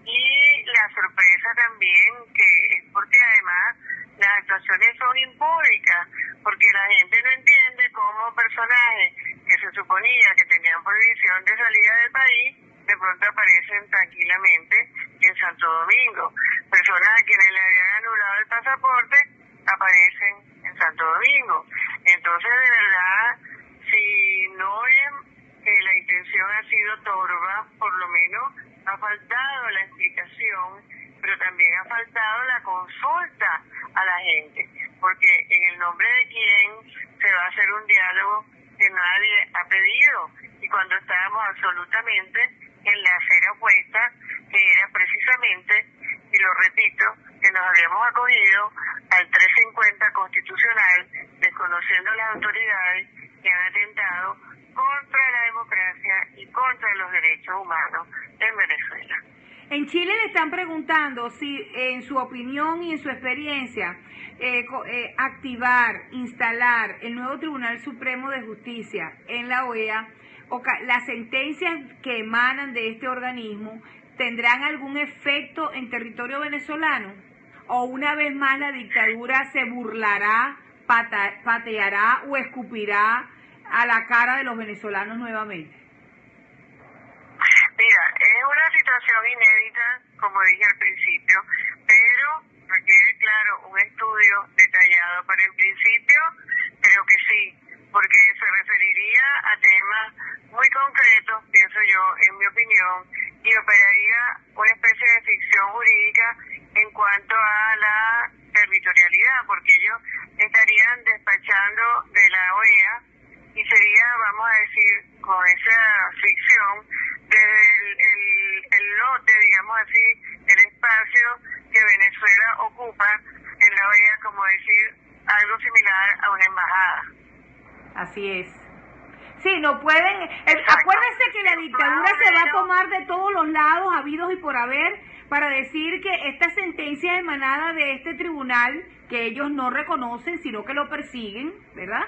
y la sorpresa también que es porque además las actuaciones son impúdicas, porque la gente no entiende cómo personajes que se suponía que tenían prohibición de salida del país de pronto aparecen tranquilamente en Santo Domingo. Personas a quienes le habían anulado el pasaporte aparecen en Santo Domingo. Entonces, de verdad, si no es que la intención ha sido torva, por lo menos ha faltado la explicación, pero también ha faltado la consulta a la gente, porque en el nombre de quién se va a hacer un diálogo que nadie ha pedido, y cuando estábamos absolutamente en la acera opuesta, que era precisamente, y lo repito, que nos habíamos acogido al 350 constitucional, desconociendo las autoridades que han atentado contra la democracia y contra los derechos humanos en Venezuela. En Chile le están preguntando si, en su opinión y en su experiencia, activar, instalar el nuevo Tribunal Supremo de Justicia en la OEA, o las sentencias que emanan de este organismo, ¿tendrán algún efecto en territorio venezolano? ¿O una vez más la dictadura se burlará, pateará o escupirá a la cara de los venezolanos nuevamente? Mira, es una situación inédita, como dije al principio, pero requiere, claro, un estudio detallado. Pero en principio creo que sí, porque se referiría a temas muy concretos, pienso yo, en mi opinión, y operaría una especie de ficción jurídica en cuanto a la territorialidad, porque ellos estarían despachando de la OEA y sería, vamos a decir, con esa ficción, desde el lote, digamos así, el espacio que Venezuela ocupa en la OEA, como decir, algo similar a una embajada. Así es. Sí, no pueden. Acuérdense que la dictadura se va a tomar de todos los lados, habidos y por haber, para decir que estas sentencias emanadas de este tribunal, que ellos no reconocen, sino que lo persiguen, ¿verdad?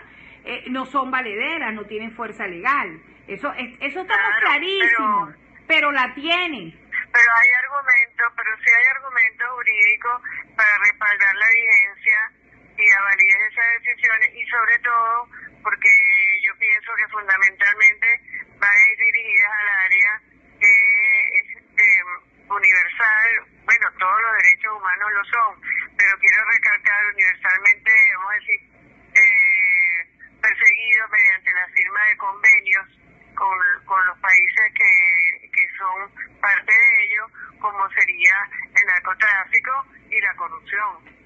No son valederas, no tienen fuerza legal. Eso estamos clarísimos, pero la tienen. Pero hay argumentos, sí hay argumentos jurídicos para respaldar la vigencia y la validez de esas decisiones, y sobre todo porque yo pienso que fundamentalmente van a ir dirigidas al área que es universal. Bueno, todos los derechos humanos lo son, pero quiero recalcar universalmente, vamos a decir, perseguidos mediante la firma de convenios con los países que son parte de ello, como sería el narcotráfico y la corrupción.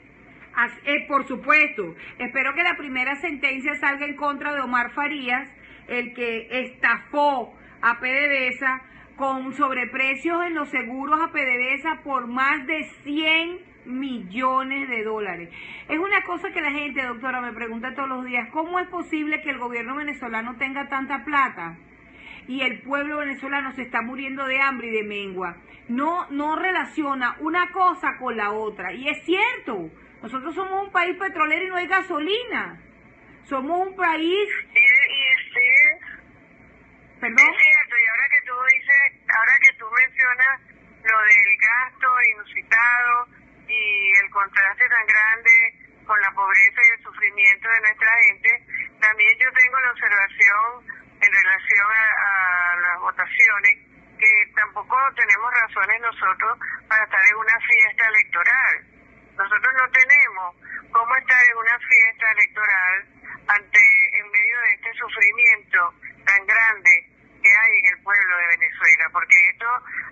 Por supuesto, espero que la primera sentencia salga en contra de Omar Farías, el que estafó a PDVSA con sobreprecios en los seguros a PDVSA por más de 100 millones de dólares. Es una cosa que la gente, doctora, me pregunta todos los días: ¿cómo es posible que el gobierno venezolano tenga tanta plata y el pueblo venezolano se está muriendo de hambre y de mengua? No relaciona una cosa con la otra, y es cierto. Nosotros somos un país petrolero y no hay gasolina. Somos un país... ¿Perdón? Es cierto, y ahora que tú mencionas lo del gasto inusitado y el contraste tan grande con la pobreza y el sufrimiento de nuestra gente. También yo tengo la observación en relación a las votaciones, que tampoco tenemos razones nosotros para estar en una fiesta electoral. Nosotros no tenemos cómo estar en una fiesta electoral en medio de este sufrimiento tan grande que hay en el pueblo de Venezuela, porque esto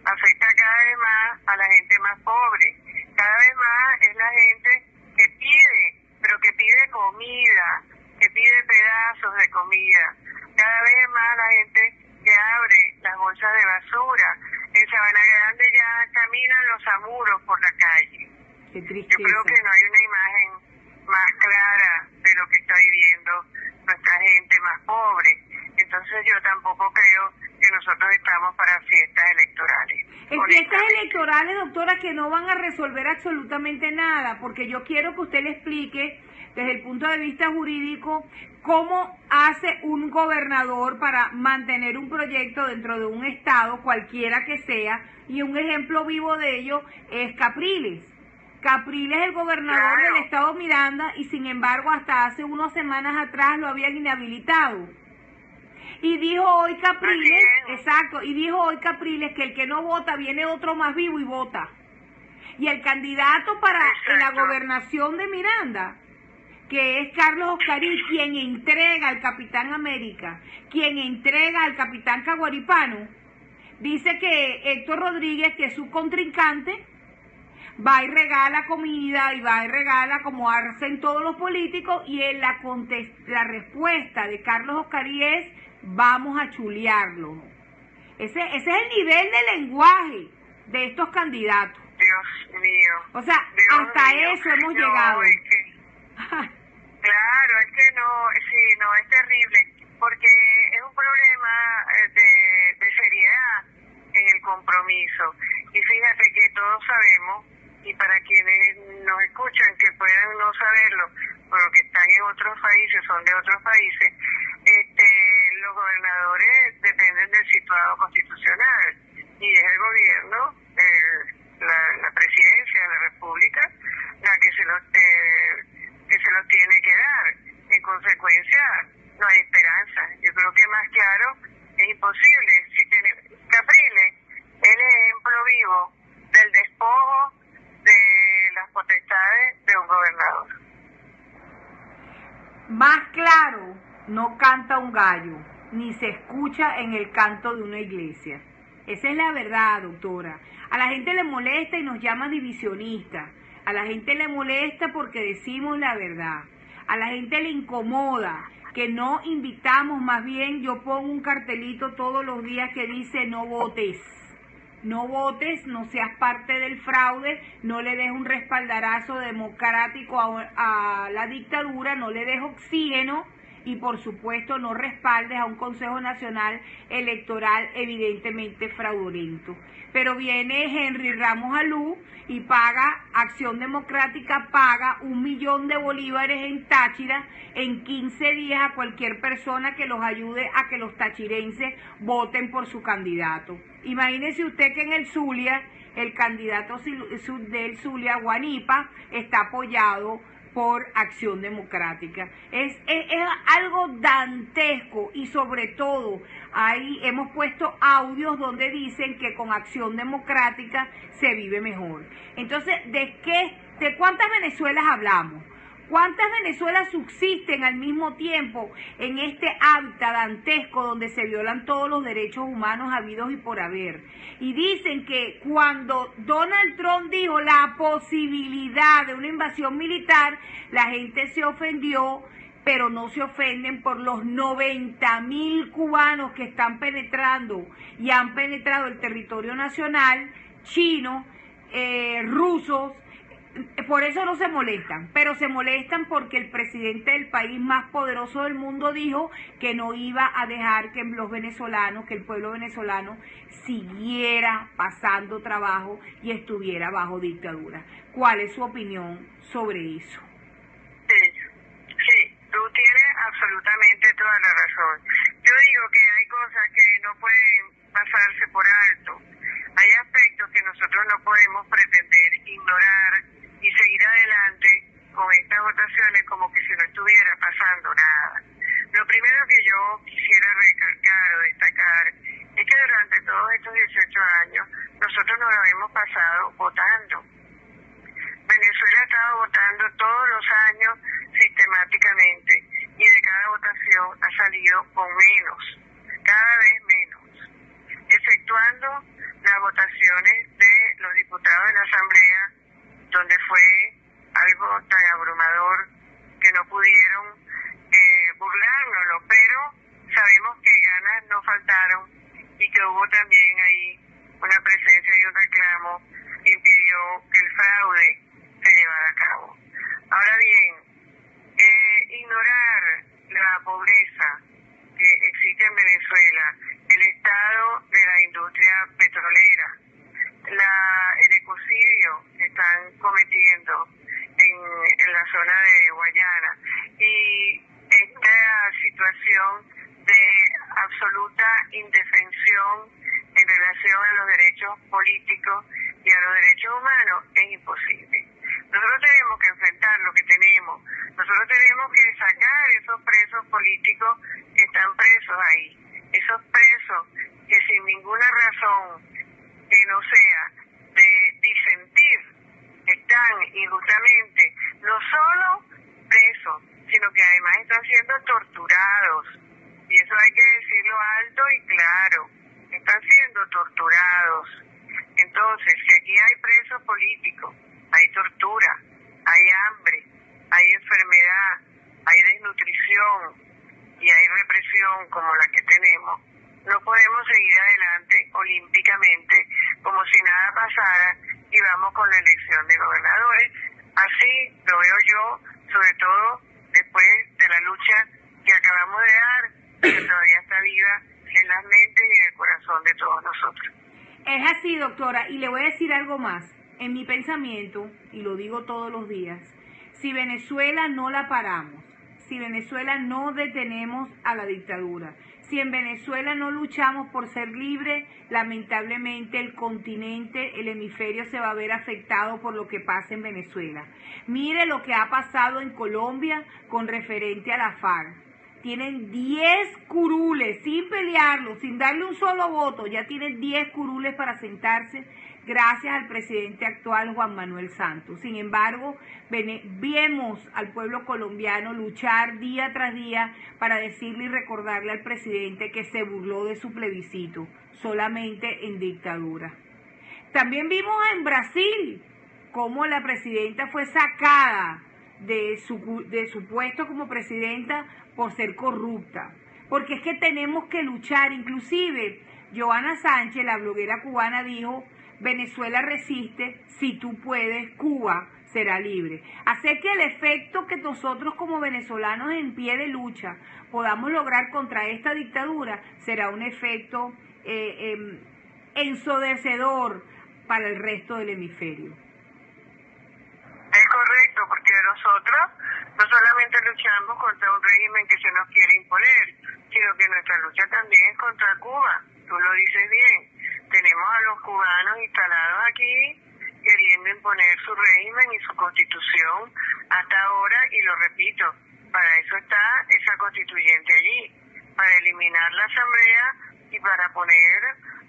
afecta cada vez más a la gente más pobre. Cada vez más es la gente que pide, pero que pide comida, que pide pedazos de comida. Cada vez es más la gente que abre las bolsas de basura. En Sabana Grande ya caminan los amuros por la calle. Qué tristeza. Yo creo que no hay una imagen más clara de lo que está viviendo nuestra gente más pobre. Entonces yo tampoco creo que nosotros estamos para fiestas electorales. En fiestas electorales, doctora, que no van a resolver absolutamente nada, porque yo quiero que usted le explique desde el punto de vista jurídico cómo hace un gobernador para mantener un proyecto dentro de un estado, cualquiera que sea, y un ejemplo vivo de ello es Capriles. Capriles es el gobernador del estado Miranda y sin embargo hasta hace unas semanas atrás lo habían inhabilitado. Y dijo hoy Capriles, que el que no vota viene otro más vivo y vota. Y el candidato para la gobernación de Miranda, que es Carlos Oscarí, quien entrega al Capitán América, quien entrega al Capitán Caguaripano, dice que Héctor Rodríguez, que es su contrincante, va y regala comida y va y regala como hacen todos los políticos, y en la respuesta de Carlos Oscarí es: vamos a chulearlo. Ese es el nivel de lenguaje de estos candidatos. Dios mío. O sea, Dios hasta mío. eso hemos llegado. Es que, claro, es que es terrible, porque es un problema de seriedad en el compromiso. Y fíjate que todos sabemos, y para quienes nos escuchan que puedan no saberlo, porque están en otros países, son de otros países, los gobernadores dependen del situado constitucional y es el gobierno, la presidencia de la República, la que se los tiene que dar. En consecuencia, no hay esperanza. Yo creo que más claro es imposible. Capriles es el ejemplo vivo del despojo de las potestades de un gobernador. Más claro no canta un gallo, ni se escucha en el canto de una iglesia. Esa es la verdad, doctora. A la gente le molesta y nos llama divisionistas. A la gente le molesta porque decimos la verdad. A la gente le incomoda que no invitamos, más bien yo pongo un cartelito todos los días que dice: no votes. No votes, no seas parte del fraude, no le des un respaldarazo democrático a la dictadura, no le des oxígeno y por supuesto no respaldes a un Consejo Nacional Electoral evidentemente fraudulento. Pero viene Henry Ramos Alú y Acción Democrática paga 1 millón de bolívares en Táchira en 15 días a cualquier persona que los ayude a que los tachirenses voten por su candidato. Imagínese usted que en el Zulia, el candidato del Zulia, Guanipa, está apoyado por Acción Democrática. Es algo dantesco y sobre todo ahí hemos puesto audios donde dicen que con Acción Democrática se vive mejor. Entonces, ¿de cuántas Venezuelas hablamos? ¿Cuántas Venezuelas subsisten al mismo tiempo en este hábitat dantesco donde se violan todos los derechos humanos habidos y por haber? Y dicen que cuando Donald Trump dijo la posibilidad de una invasión militar, la gente se ofendió, pero no se ofenden por los 90.000 cubanos que están penetrando y han penetrado el territorio nacional, chinos, rusos. Por eso no se molestan, pero se molestan porque el presidente del país más poderoso del mundo dijo que no iba a dejar que los venezolanos, que el pueblo venezolano siguiera pasando trabajo y estuviera bajo dictadura. ¿Cuál es su opinión sobre eso? Sí, tú tienes absolutamente toda la razón. Yo digo que hay cosas que no pueden pasarse por alto. Hay aspectos que nosotros no podemos pretender ignorar y seguir adelante con estas votaciones pasando nada. Lo primero que yo quisiera recalcar o destacar es que durante todos estos 18 años nosotros nos lo hemos pasado votando. Venezuela ha estado votando todos los años sistemáticamente y de cada votación ha salido con menos, cada vez menos, exceptuando las votaciones de los diputados de la Asamblea, donde fue algo tan abrumador que no pudieron burlárnoslo, pero sabemos que ganas no faltaron y que hubo también ahí una presencia y un reclamo que impidió que el fraude se llevara a cabo. Ahora bien, ignorar la pobreza que existe en Venezuela, el estado de la industria petrolera, el ecocidio que están cometiendo en la zona de Guayana y esta situación de absoluta indefensión en relación a los derechos políticos y a los derechos humanos es imposible. Nosotros tenemos que enfrentar lo que tenemos. Nosotros tenemos que sacar esos presos políticos que están presos ahí. Esos presos que sin ninguna razón que no sea de disentir están injustamente no solo presos, sino que además están siendo torturados. Y eso hay que decirlo alto y claro. Están siendo torturados. Entonces, si aquí hay presos políticos, hay tortura, hay hambre, hay enfermedad, hay desnutrición y hay represión como la que tenemos, no podemos seguir adelante olímpicamente como si nada pasara y vamos con la elección de gobernadores. Así lo veo yo, sobre todo después de la lucha que acabamos de dar, que todavía está viva en las mentes y en el corazón de todos nosotros. Es así, doctora, y le voy a decir algo más. En mi pensamiento, y lo digo todos los días, si Venezuela no la paramos, si Venezuela no detenemos a la dictadura, si en Venezuela no luchamos por ser libre, lamentablemente el continente, el hemisferio se va a ver afectado por lo que pasa en Venezuela. Mire lo que ha pasado en Colombia con referente a la FARC. Tienen 10 curules, sin pelearlo, sin darle un solo voto, ya tienen 10 curules para sentarse gracias al presidente actual Juan Manuel Santos. Sin embargo, vemos al pueblo colombiano luchar día tras día para decirle y recordarle al presidente que se burló de su plebiscito, solamente en dictadura. También vimos en Brasil cómo la presidenta fue sacada de su puesto como presidenta por ser corrupta, porque es que tenemos que luchar. Inclusive Joana Sánchez, la bloguera cubana, dijo: Venezuela resiste, si tú puedes, Cuba será libre. Así que el efecto que nosotros como venezolanos en pie de lucha podamos lograr contra esta dictadura será un efecto ensordecedor para el resto del hemisferio. Es correcto, porque nosotros no solamente luchamos contra un régimen que se nos quiere imponer, sino que nuestra lucha también es contra Cuba. Tú lo dices bien. Tenemos a los cubanos instalados aquí queriendo imponer su régimen y su constitución hasta ahora, y lo repito, para eso está esa constituyente allí, para eliminar la asamblea y para poner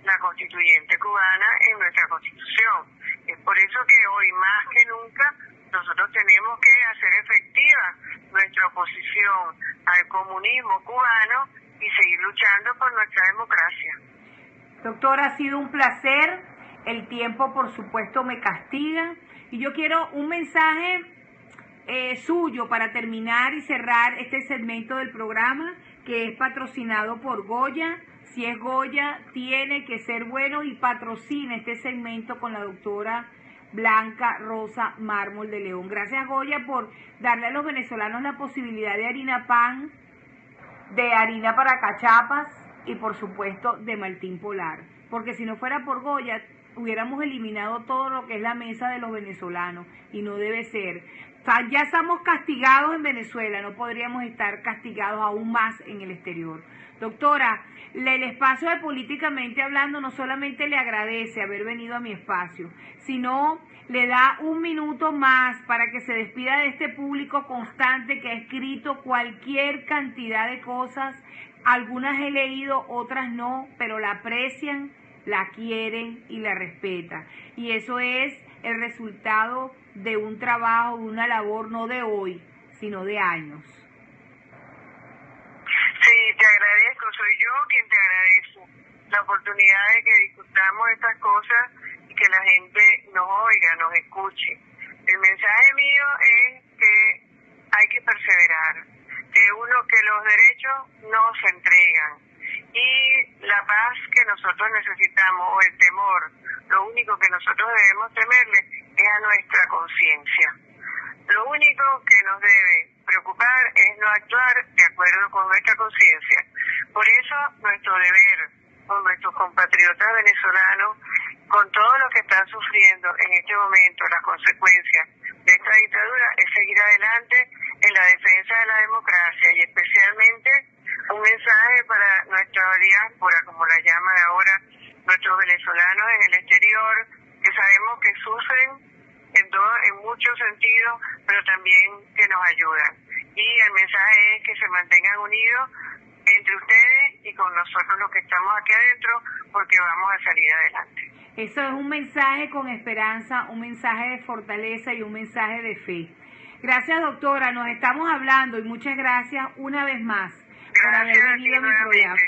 la constituyente cubana en nuestra constitución. Es por eso que hoy más que nunca nosotros tenemos que hacer efectiva nuestra oposición al comunismo cubano y seguir luchando por nuestra democracia. Doctora, ha sido un placer. El tiempo, por supuesto, me castiga. Y yo quiero un mensaje suyo para terminar y cerrar este segmento del programa, que es patrocinado por Goya. Si es Goya, tiene que ser bueno, y patrocina este segmento con la doctora Blanca Rosa Mármol de León. Gracias, Goya, por darle a los venezolanos la posibilidad de harina pan, de harina para cachapas y, por supuesto, de Maltín Polar. Porque si no fuera por Goya, hubiéramos eliminado todo lo que es la mesa de los venezolanos, y no debe ser. O sea, ya estamos castigados en Venezuela, no podríamos estar castigados aún más en el exterior. Doctora, el espacio de Políticamente Hablando no solamente le agradece haber venido a mi espacio, sino le da un minuto más para que se despida de este público constante que ha escrito cualquier cantidad de cosas. Algunas he leído, otras no, pero la aprecian, la quieren y la respetan. Y eso es el resultado de un trabajo, de una labor no de hoy, sino de años. Sí, te agradezco, soy yo quien te agradece la oportunidad de que discutamos estas cosas y que la gente nos oiga, nos escuche. El mensaje mío es que hay que perseverar, que los derechos no se entregan y la paz que nosotros necesitamos o el temor, lo único que nosotros debemos temerle es a nuestra conciencia. Lo único que nos debe preocupar es no actuar de acuerdo con nuestra conciencia. Por eso nuestro deber con nuestros compatriotas venezolanos, con todo lo que están sufriendo en este momento, las consecuencias de esta dictadura, es seguir adelante en la defensa de la democracia y especialmente un mensaje para nuestra diáspora, como la llaman ahora, nuestros venezolanos en el exterior, que sabemos que sufren en muchos sentidos, pero también que nos ayudan. Y el mensaje es que se mantengan unidos entre ustedes y con nosotros los que estamos aquí adentro, porque vamos a salir adelante. Eso es un mensaje con esperanza, un mensaje de fortaleza y un mensaje de fe. Gracias, doctora, nos estamos hablando y muchas gracias una vez más por haber venido a mi programa.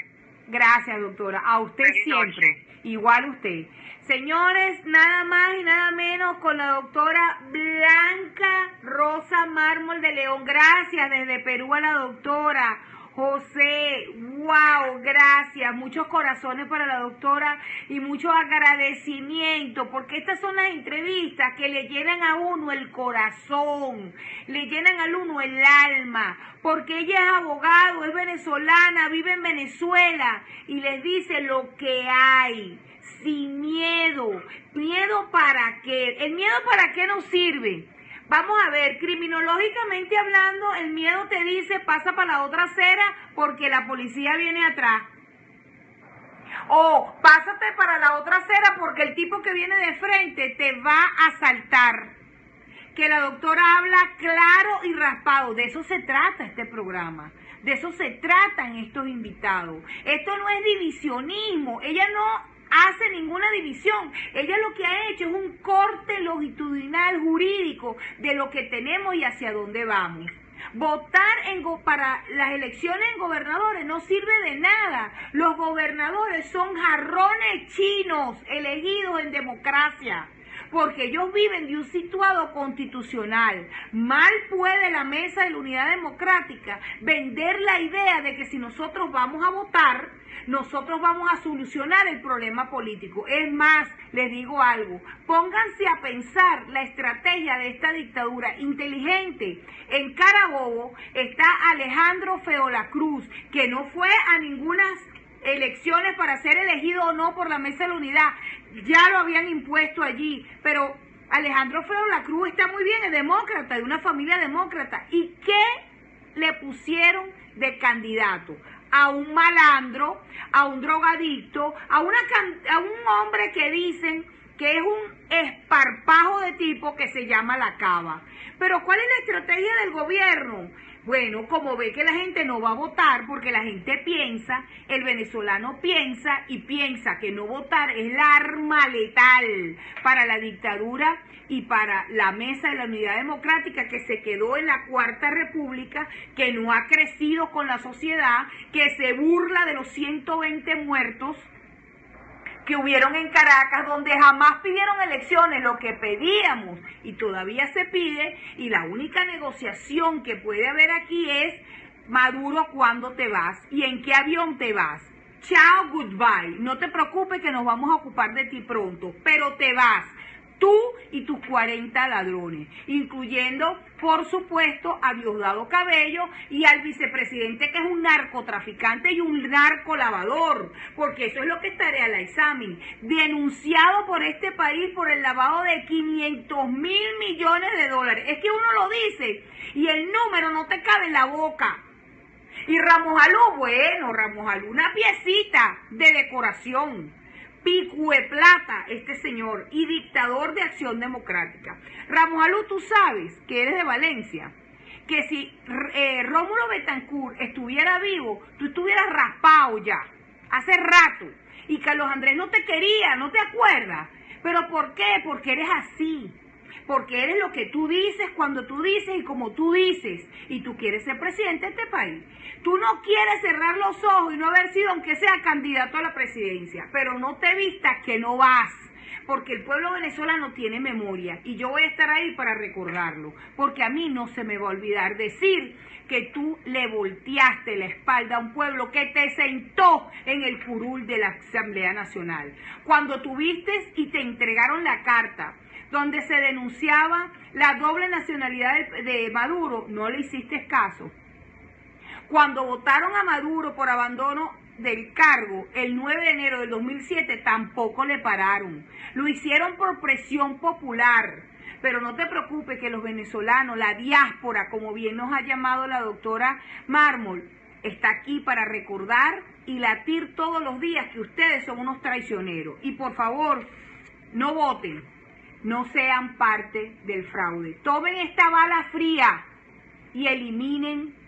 Gracias, doctora. A usted siempre. Igual usted. Señores, nada más y nada menos con la doctora Blanca Rosa Mármol de León. Gracias desde Perú a la doctora. José, wow, gracias, muchos corazones para la doctora y mucho agradecimiento, porque estas son las entrevistas que le llenan a uno el corazón, le llenan a uno el alma, porque ella es abogado, es venezolana, vive en Venezuela y les dice lo que hay, sin miedo. ¿Miedo para qué? ¿El miedo para qué nos sirve? Vamos a ver, criminológicamente hablando, el miedo te dice pasa para la otra acera porque la policía viene atrás. O pásate para la otra acera porque el tipo que viene de frente te va a asaltar. Que la doctora habla claro y raspado. De eso se trata este programa. De eso se tratan estos invitados. Esto no es divisionismo. Ella no hace ninguna división. Ella lo que ha hecho es un corte longitudinal jurídico de lo que tenemos y hacia dónde vamos. Votar para las elecciones en gobernadores no sirve de nada. Los gobernadores son jarrones chinos elegidos en democracia, porque ellos viven de un situado constitucional. Mal puede la Mesa de la Unidad Democrática vender la idea de que si nosotros vamos a votar, nosotros vamos a solucionar el problema político. Es más, les digo algo, pónganse a pensar la estrategia de esta dictadura inteligente. En Carabobo está Alejandro Feola Cruz, que no fue a ninguna elecciones para ser elegido o no por la Mesa de la Unidad, ya lo habían impuesto allí, pero Alejandro Feola Cruz está muy bien, es demócrata, de una familia demócrata. ¿Y qué le pusieron de candidato? A un malandro, a un drogadicto, a un hombre que dicen que es un esparpajo de tipo que se llama La Cava. Pero ¿cuál es la estrategia del gobierno? Bueno, como ve que la gente no va a votar porque la gente piensa, el venezolano piensa y piensa que no votar es la arma letal para la dictadura y para la Mesa de la Unidad Democrática, que se quedó en la Cuarta República, que no ha crecido con la sociedad, que se burla de los 120 muertos que hubieron en Caracas, donde jamás pidieron elecciones, lo que pedíamos y todavía se pide, y la única negociación que puede haber aquí es: Maduro, ¿cuándo te vas? ¿Y en qué avión te vas? Chao, goodbye, no te preocupes que nos vamos a ocupar de ti pronto, pero te vas. tú y tus 40 ladrones, incluyendo, por supuesto, a Diosdado Cabello y al vicepresidente, que es un narcotraficante y un narcolavador, porque eso es lo que estaré al examen, denunciado por este país por el lavado de 500.000 millones de dólares. Es que uno lo dice y el número no te cabe en la boca. Y Ramos Alú, bueno, Ramos Alú, una piecita de decoración. Pico de plata, este señor, y dictador de Acción Democrática. Ramos Alú, tú sabes que eres de Valencia, que si Rómulo Betancourt estuviera vivo, tú estuvieras raspado ya, hace rato, y Carlos Andrés no te quería, ¿no te acuerdas? ¿Pero por qué? Porque eres así, porque eres lo que tú dices, cuando tú dices y como tú dices, y tú quieres ser presidente de este país. Tú no quieres cerrar los ojos y no haber sido, aunque sea candidato a la presidencia, pero no te vistas que no vas, porque el pueblo venezolano tiene memoria y yo voy a estar ahí para recordarlo, porque a mí no se me va a olvidar decir que tú le volteaste la espalda a un pueblo que te sentó en el curul de la Asamblea Nacional. Cuando tuviste y te entregaron la carta donde se denunciaba la doble nacionalidad de Maduro, no le hiciste caso. Cuando votaron a Maduro por abandono del cargo el 9 de enero del 2007, tampoco le pararon. Lo hicieron por presión popular. Pero no te preocupes que los venezolanos, la diáspora, como bien nos ha llamado la doctora Mármol, está aquí para recordar y latir todos los días que ustedes son unos traicioneros. Y por favor, no voten, no sean parte del fraude. Tomen esta bala fría y eliminen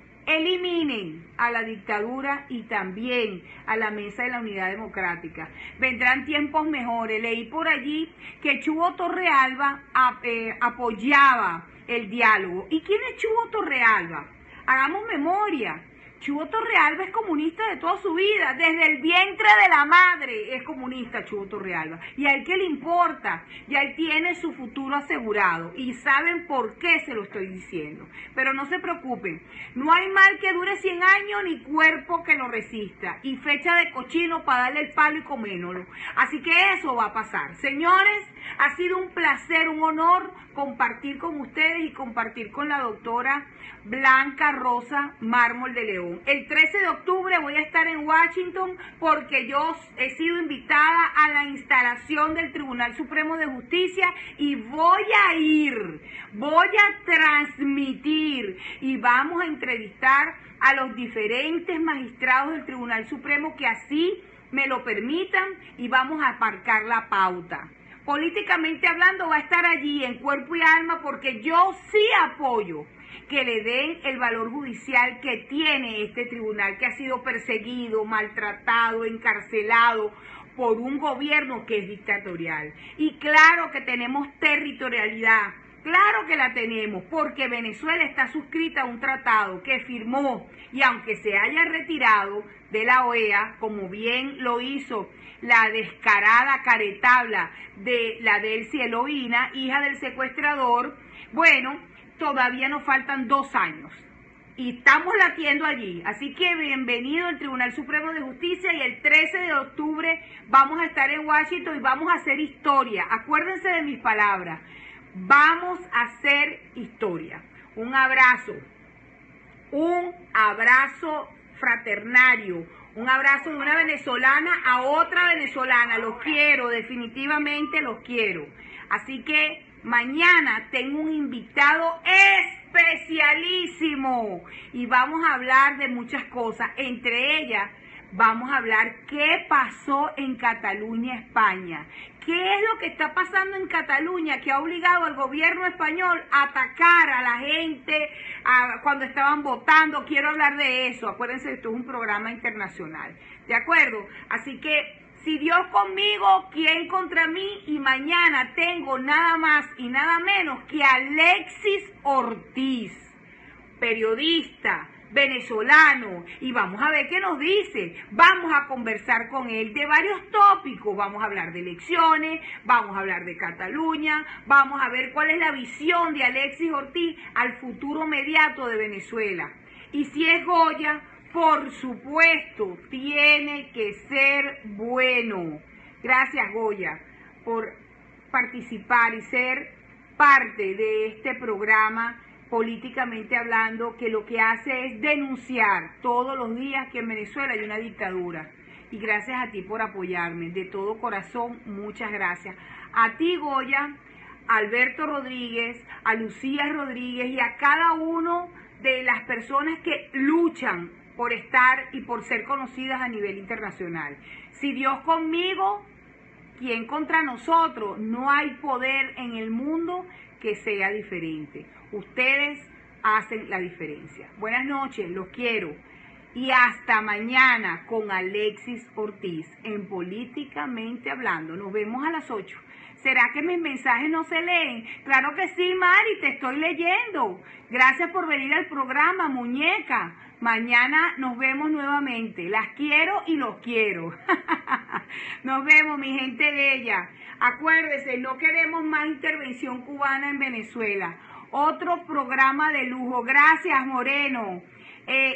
a la dictadura y también a la Mesa de la Unidad Democrática. Vendrán tiempos mejores. Leí por allí que Chubo Torrealba apoyaba el diálogo. ¿Y quién es Chubo Torrealba? Hagamos memoria. Chubo Torrealba es comunista de toda su vida, desde el vientre de la madre es comunista Chubo Torrealba. Y a él qué le importa, ya él tiene su futuro asegurado y saben por qué se lo estoy diciendo. Pero no se preocupen, no hay mal que dure 100 años ni cuerpo que lo resista. Y fecha de cochino para darle el palo y comérnoslo. Así que eso va a pasar. Señores, ha sido un placer, un honor compartir con ustedes y compartir con la doctora Blanca Rosa Mármol de León. El 13 de octubre voy a estar en Washington porque yo he sido invitada a la instalación del Tribunal Supremo de Justicia y voy a transmitir y vamos a entrevistar a los diferentes magistrados del Tribunal Supremo que así me lo permitan y vamos a marcar la pauta. Políticamente hablando va a estar allí en cuerpo y alma porque yo sí apoyo que le den el valor judicial que tiene este tribunal que ha sido perseguido, maltratado, encarcelado por un gobierno que es dictatorial. Y claro que tenemos territorialidad, claro que la tenemos, porque Venezuela está suscrita a un tratado que firmó y aunque se haya retirado de la OEA, como bien lo hizo la descarada caretabla de la Delcy Eloína, hija del secuestrador, bueno, todavía nos faltan 2 años y estamos latiendo allí. Así que bienvenido al Tribunal Supremo de Justicia y el 13 de octubre vamos a estar en Washington y vamos a hacer historia. Acuérdense de mis palabras, vamos a hacer historia. Un abrazo fraternario, un abrazo de una venezolana a otra venezolana. Los quiero, definitivamente los quiero. Así que mañana tengo un invitado especialísimo y vamos a hablar de muchas cosas. Entre ellas, vamos a hablar qué pasó en Cataluña, España. ¿Qué es lo que está pasando en Cataluña que ha obligado al gobierno español a atacar a la gente cuando estaban votando? Quiero hablar de eso. Acuérdense que esto es un programa internacional. ¿De acuerdo? Así que si Dios conmigo, ¿quién contra mí? Y mañana tengo nada más y nada menos que Alexis Ortiz, periodista venezolano, y vamos a ver qué nos dice. Vamos a conversar con él de varios tópicos. Vamos a hablar de elecciones, vamos a hablar de Cataluña, vamos a ver cuál es la visión de Alexis Ortiz al futuro inmediato de Venezuela. Y si es Goya, por supuesto, tiene que ser bueno. Gracias, Goya, por participar y ser parte de este programa políticamente hablando, que lo que hace es denunciar todos los días que en Venezuela hay una dictadura. Y gracias a ti por apoyarme, de todo corazón, muchas gracias. A ti, Goya, a Alberto Rodríguez, a Lucía Rodríguez y a cada uno de las personas que luchan por estar y por ser conocidas a nivel internacional. Si Dios conmigo, ¿quién contra nosotros? No hay poder en el mundo que sea diferente. Ustedes hacen la diferencia. Buenas noches, los quiero. Y hasta mañana con Alexis Ortiz en Políticamente Hablando. Nos vemos a las 8. ¿Será que mis mensajes no se leen? Claro que sí, Mari, te estoy leyendo. Gracias por venir al programa, muñeca. Mañana nos vemos nuevamente. Las quiero y los quiero. Nos vemos, mi gente bella. Acuérdense, no queremos más intervención cubana en Venezuela. Otro programa de lujo. Gracias, Moreno.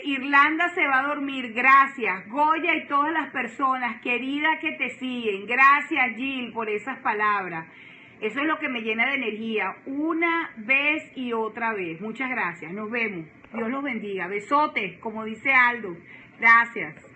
Irlanda se va a dormir, gracias. Goya y todas las personas queridas que te siguen, gracias, Jill, por esas palabras. Eso es lo que me llena de energía, una vez y otra vez. Muchas gracias, nos vemos. Dios los bendiga. Besotes, como dice Aldo. Gracias.